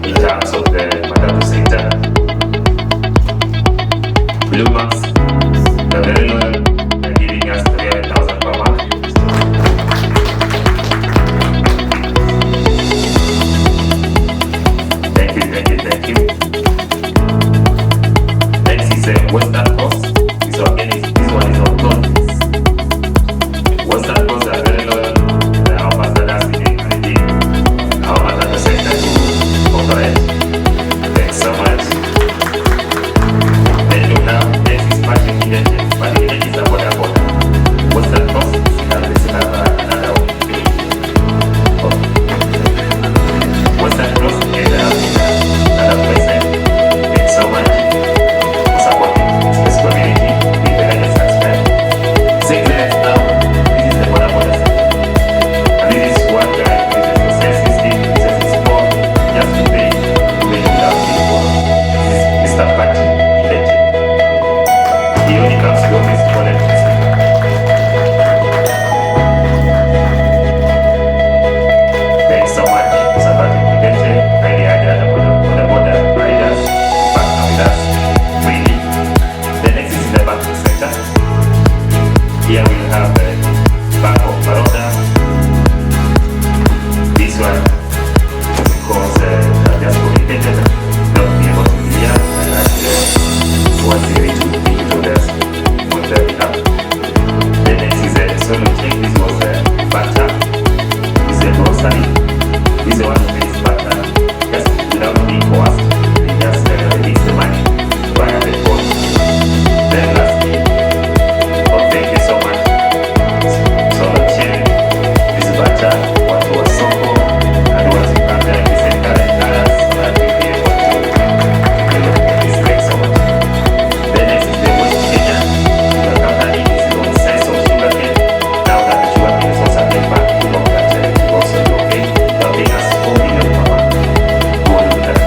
in terms of the matatu sector. Blue Max, they're very loyal, they're giving us 300,000 per month. Thank you. Next is Western Coast. This one is on toll fees. Western Coast are very loyal. The ambassadors in encouraging our matatu sector to cooperate. Thanks so much. Then you have next is Patrick Kncci. Patrick Kncci is a border. Western Coast is another one. Western Coast and another person. Thanks so much for supporting this community with the latest subscribe. 6 minutes now. This is the border sector. And this is what the sales system is for, just to pay when you have people. This is Mr. Patrick Kncci. He only comes to office to collect his sticker. Thanks so much, Mr. Patrick Kncci. Kindly add on the border riders, partner with us freely. The next is the banking sector. Here we have the Bank of Baroda. This one, because they are just communicated, not be able to be here, and actually was ready to be told us on their behalf. The next is a solo check. This was a butter. This is a grocery. This is the one who pays butter just without being coerced. They just release the money via the phone. Then lastly, thank you so much. Solo check. This is butter. What was soko and what you can then listen to the colors so that we be able to this. Thanks so much. The next is the West Kenya. The company is on size of sugarcane. Now that the sugarcane is also paid back to long that it will also be okay. They'll pay us 4 million per month. Go look at it.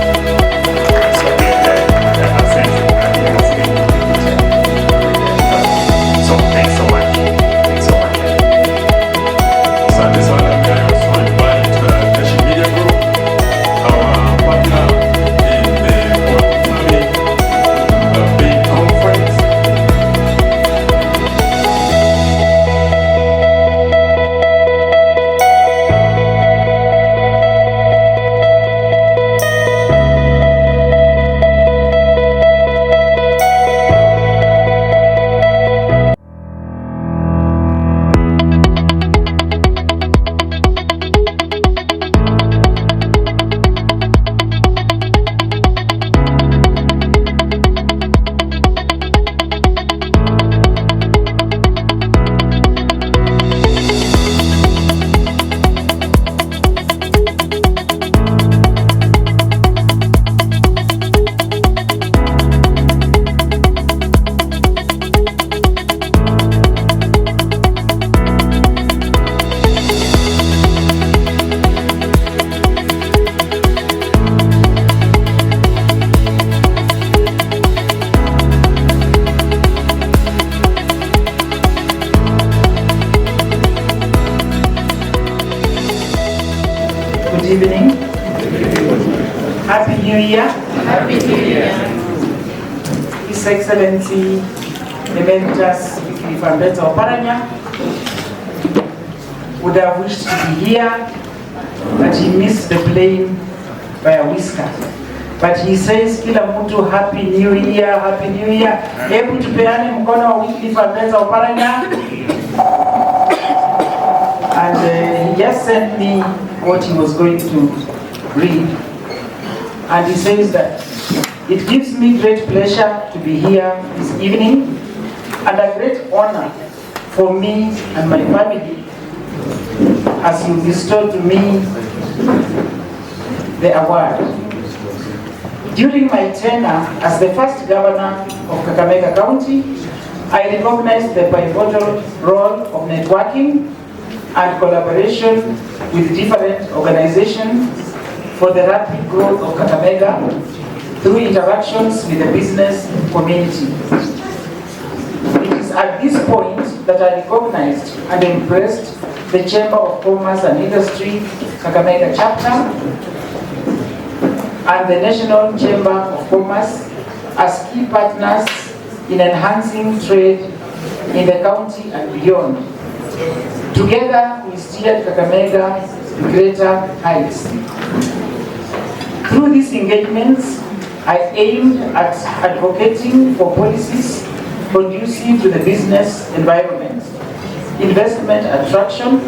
So we have the absence and the West Kenya. So thanks so much. So this one, I also invite Kncci Media Group, our partner in the forthcoming big conference. Good evening. Happy New Year. Happy New Year. His Excellency Emeritus Vikilifambeta Oparanya would have wished to be here, but he missed the plane by a whisker. But he says kila mtu Happy New Year, Happy New Year. Hebu tupeane mkono wa Vikilifambeta Oparanya. And he just sent me what he was going to read. And he says that it gives me great pleasure to be here this evening and a great honor for me and my family as you bestow to me the award. During my tenure as the first governor of Kakamega County, I recognized the pivotal role of networking and collaboration with different organizations for the rapid growth of Kakamega through interactions with the business community. It is at this point that I recognized and impressed the Chamber of Commerce and Industry, Kakamega chapter, and the National Chamber of Commerce as key partners in enhancing trade in the county and beyond. Together, we steered Kakamega to greater heights. Through these engagements, I aimed at advocating for policies conducive to the business environment, investment attraction,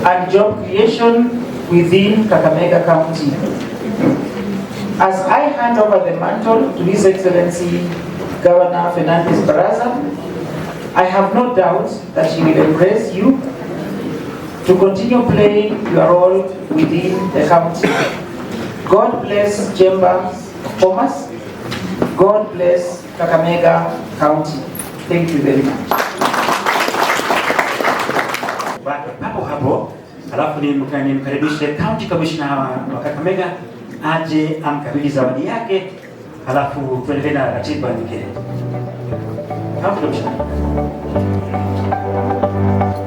and job creation within Kakamega County. As I hand over the mantle to His Excellency Governor Fernandez Baraza, I have no doubt that he will embrace you to continue playing your role within the county. God bless Chamber of Commerce. God bless Kakamega County. Thank you very much. Papo hapo, alafu nimkaribishe County Commissioner wa Kakamega aje amkabidhi zawadi yake, alafu tuendelee na ratiba nyingine. County Commissioner.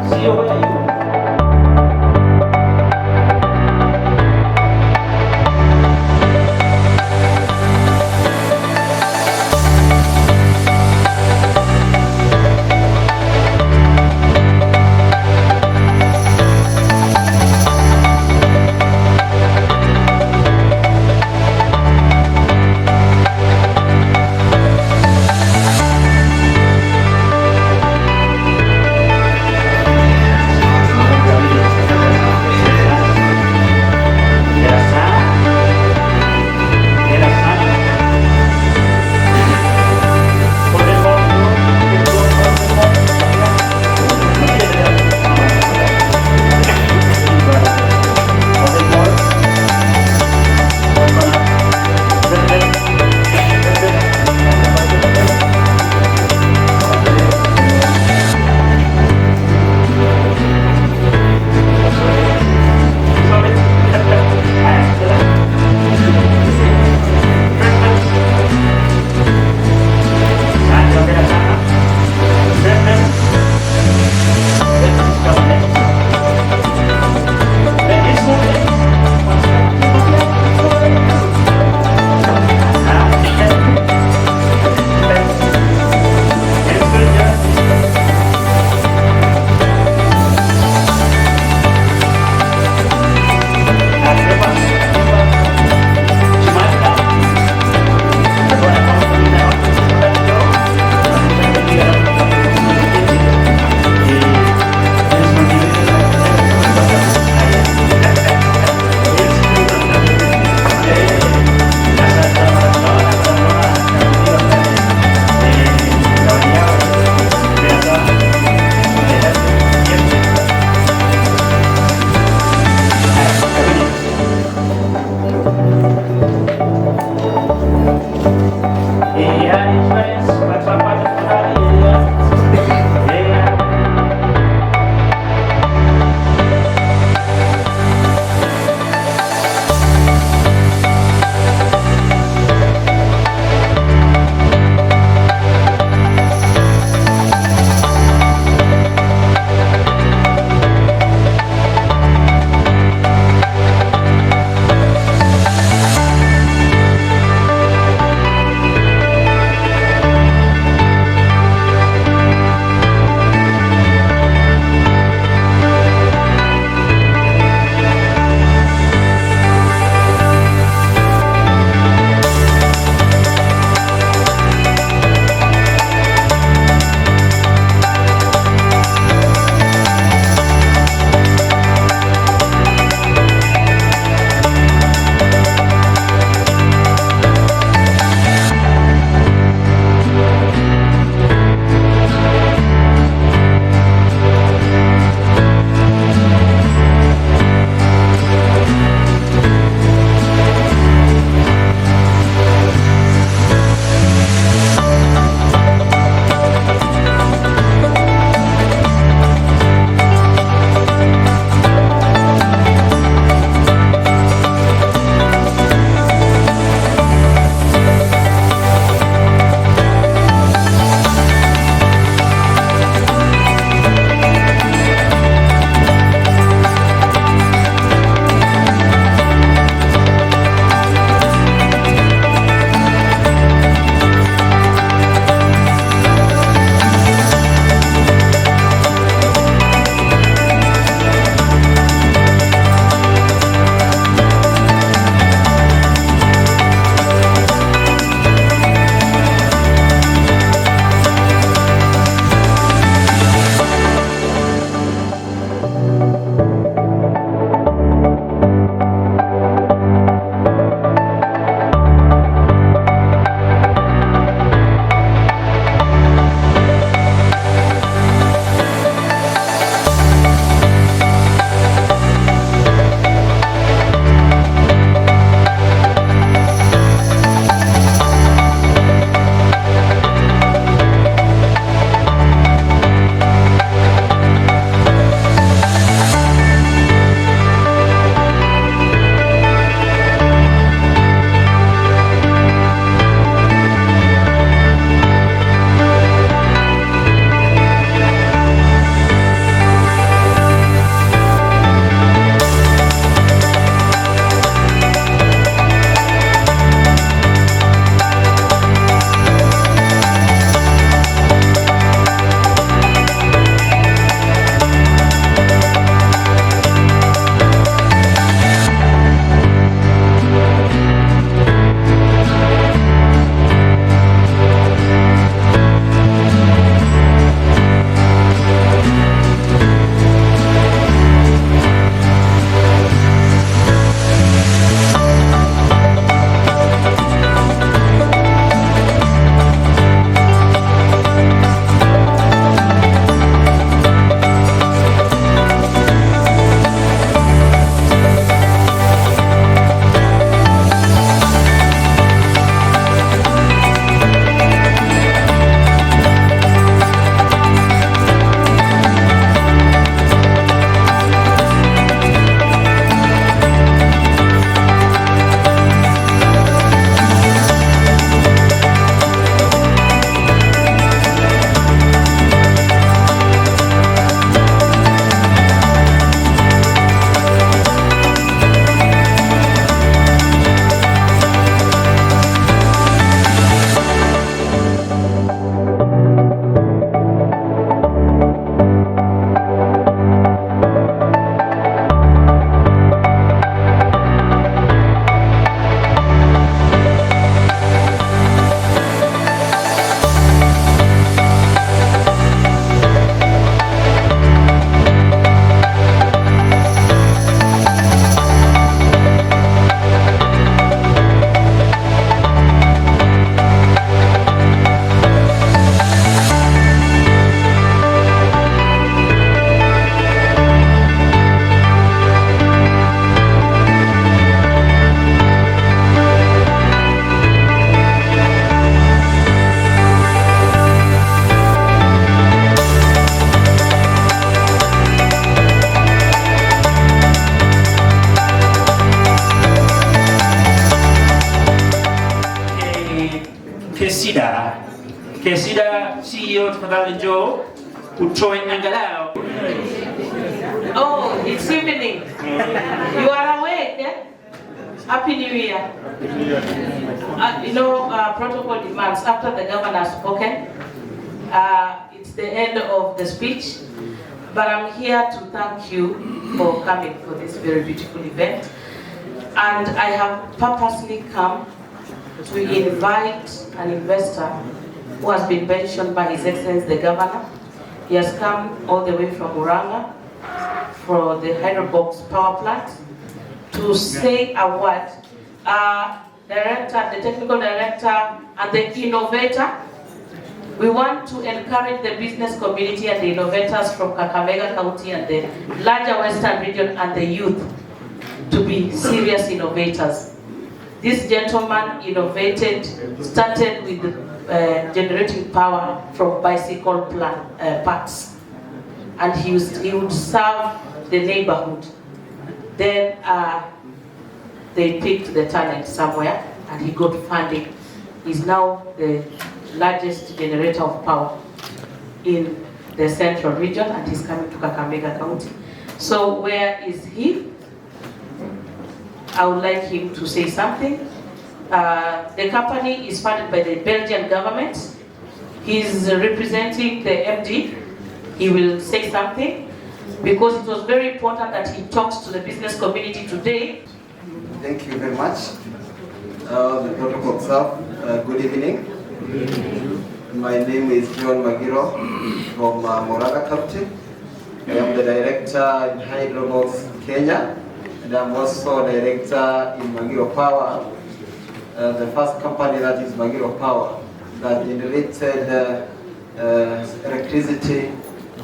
Sio wewe. Kncci. Kncci CEO tafadhali njoo utoe angalau. Oh, it's evening. You are awake, eh? Happy New Year. Protocol demands after the governor has spoken, it's the end of the speech, but I'm here to thank you for coming for this very beautiful event. And I have purposely come to invite an investor who has been mentioned by His Excellency the Governor. He has come all the way from Uranga for the Hydrobox power plant to say a word. The technical director and the innovator. We want to encourage the business community and the innovators from Kakamega County and the larger Western region and the youth to be serious innovators. This gentleman started with generating power from bicycle parts, and he would serve the neighborhood. Then they picked the talent somewhere, and he got funding. He's now the largest generator of power in the central region, and he's coming to Kakamega County. So where is he? I would like him to say something. The company is funded by the Belgian government. He's representing the MD. He will say something because it was very important that he talks to the business community today. Thank you very much. The protocol staff, good evening. My name is John Magiro from Moraga County. I am the director in Hydrobox Kenya, and I'm also director in Magiro Power, the first company that is Magiro Power that generated electricity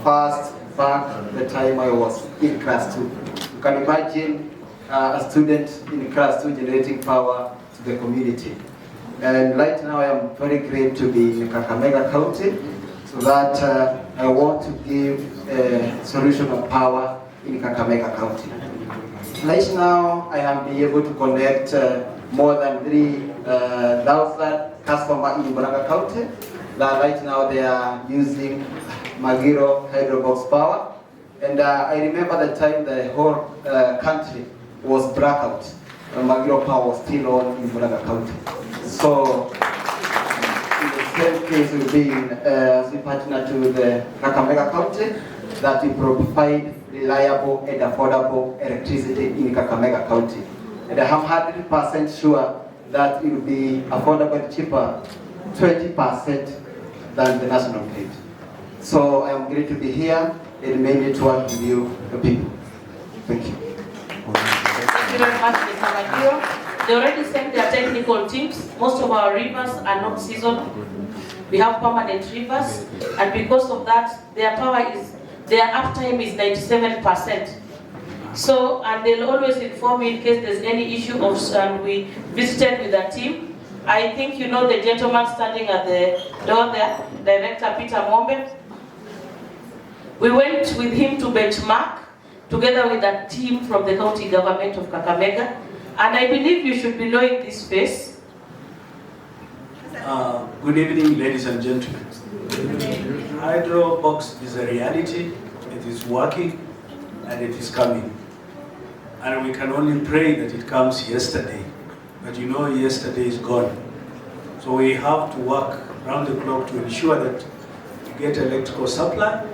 first back the time I was in class 2. You can imagine a student in class 2 generating power to the community. And right now I am very great to be in Kakamega County, so that I want to give a solution of power in Kakamega County. Right now I am be able to connect more than 3,000 customers in Moraga County. That right now they are using Magiro Hydrobox power. And I remember the time the whole country was blackout, and Magiro power was still on in Moraga County. So in the same case we've been as we partner to the Kakamega County that we provide reliable and affordable electricity in Kakamega County. And I am 100% sure that it will be affordable and cheaper, 20% than the national grid. So I am great to be here and mainly to work with you, the people. Thank you. Thank you very much, Mr. Magiro. They already sent their technical teams. Most of our rivers are not seasonal. We have permanent rivers, and because of that, their uptime is 97%. So, and they'll always inform you in case there's any issue and we visited with a team. I think you know the gentleman standing at the door there, Director Peter Mombe. We went with him to benchmark together with a team from the county government of Kakamega, and I believe you should be knowing this face. Good evening, ladies and gentlemen. Hydrobox is a reality, it is working, and it is coming. And we can only pray that it comes yesterday. But you know, yesterday is gone. So we have to work round the clock to ensure that we get electrical supply.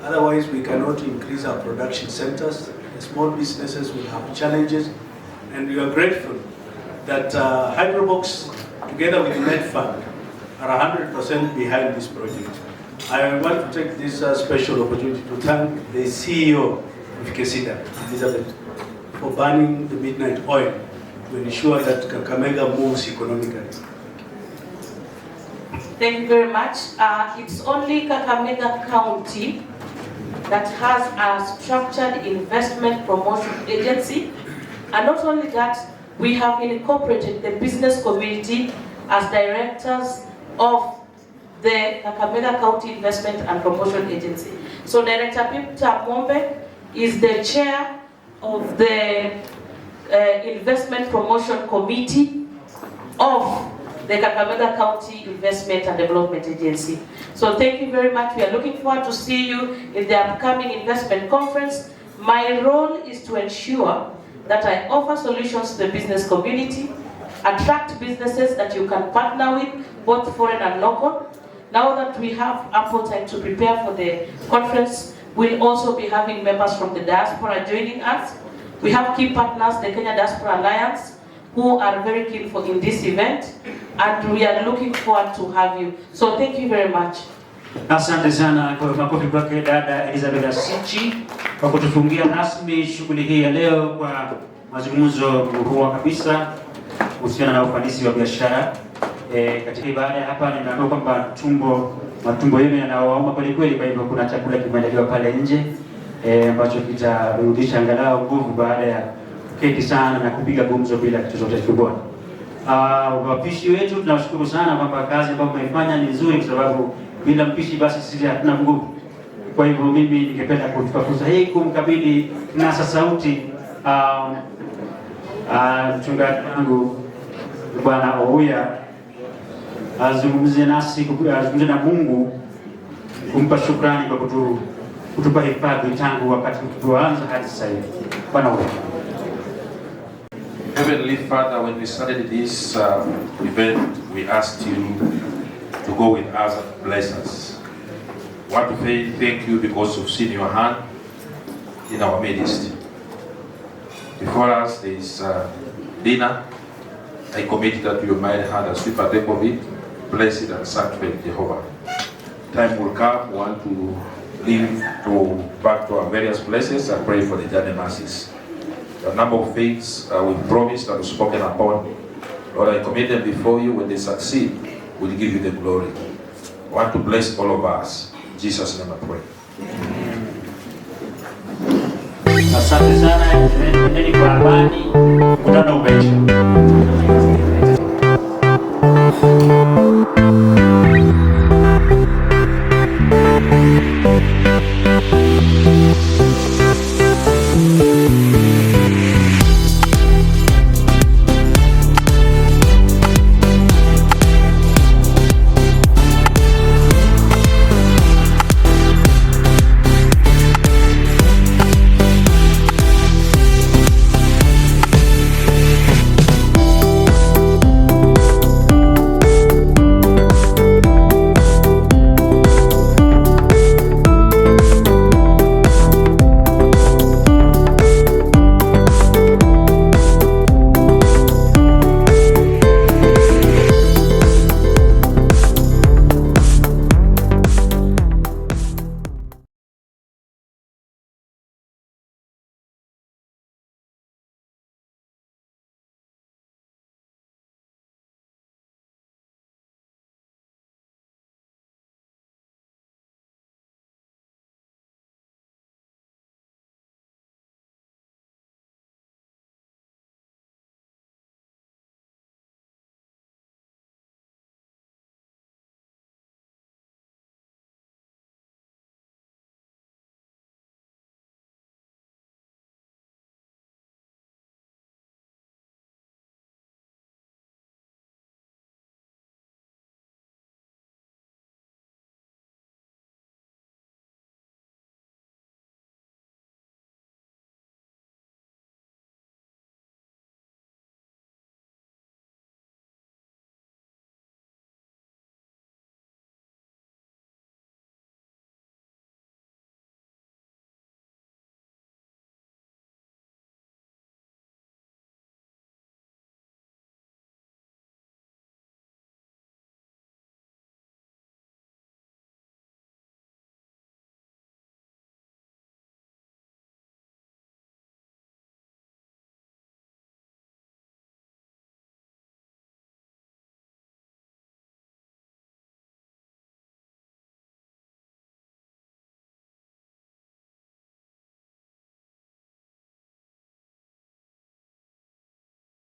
Otherwise, we cannot increase our production centers. The small businesses will have challenges. And we are grateful that Hydrobox, together with the Net Fund, are 100% behind this project. I want to take this special opportunity to thank the CEO of Kncci, Elizabeth, for burning the midnight oil to ensure that Kakamega moves economically. Thank you very much. It's only Kakamega County that has a structured investment promotion agency. And not only that, we have incorporated the business community as directors of the Kakamega County Investment and Promotion Agency. So Director Peter Mombe is the chair of the Investment Promotion Committee of the Kakamega County Investment and Development Agency. So thank you very much. We are looking forward to see you in the upcoming investment conference. My role is to ensure that I offer solutions to the business community, attract businesses that you can partner with, both foreign and local. Now that we have ample time to prepare for the conference, we'll also be having members from the diaspora joining us. We have key partners, the Kenya Diaspora Alliance, who are very keen in this event, and we are looking forward to have you. So thank you very much. Asante sana kwa makofi kwake dada Elizabeth Kncci kwa kutufungia rasmi shughuli hii ya leo kwa mazungumzo mkubwa kabisa kuhusiana na ufanisi wa biashara. Katika baada ya hapa ninaona kwamba matumbo yenu yanawauma kweli kweli, kwa hivyo kuna chakula kimeandaliwa pale nje ambacho kitarudisha angalau nguvu baada ya keti sana na kupiga gumzo bila kitu chochote kibwana. Wapishi wetu tunawashukuru sana kwamba kazi ambayo mmeifanya ni nzuri, kwa sababu bila mpishi basi sisi hatuna nguvu. Kwa hivyo mimi ningependa kuchukua fursa hii kumkabidhi kinasa sauti mchungaji wangu Bwana Ouya azungumzie nasi, azungumzie na Mungu, kumpa shukrani kwa kutupa hifadhi tangu wakati tuanza hadi sasa hivi. Bwana Ouya. Heavenly Father, when we started this event, we asked you to go with us and bless us. We want to say thank you because you've seen your hand in our midst. Before us there is dinner. I commit that your mighty hand as we partake of it. Bless it and sanctify Jehovah. Time will come, we want to leave back to our various places and pray for the journey masses. The number of things we've promised and spoken upon, Lord, I commit them before you. When they succeed, we'll give you the glory. I want to bless all of us. In Jesus' name I pray. Asante sana, endeni kwa amani, mkutano umeisha.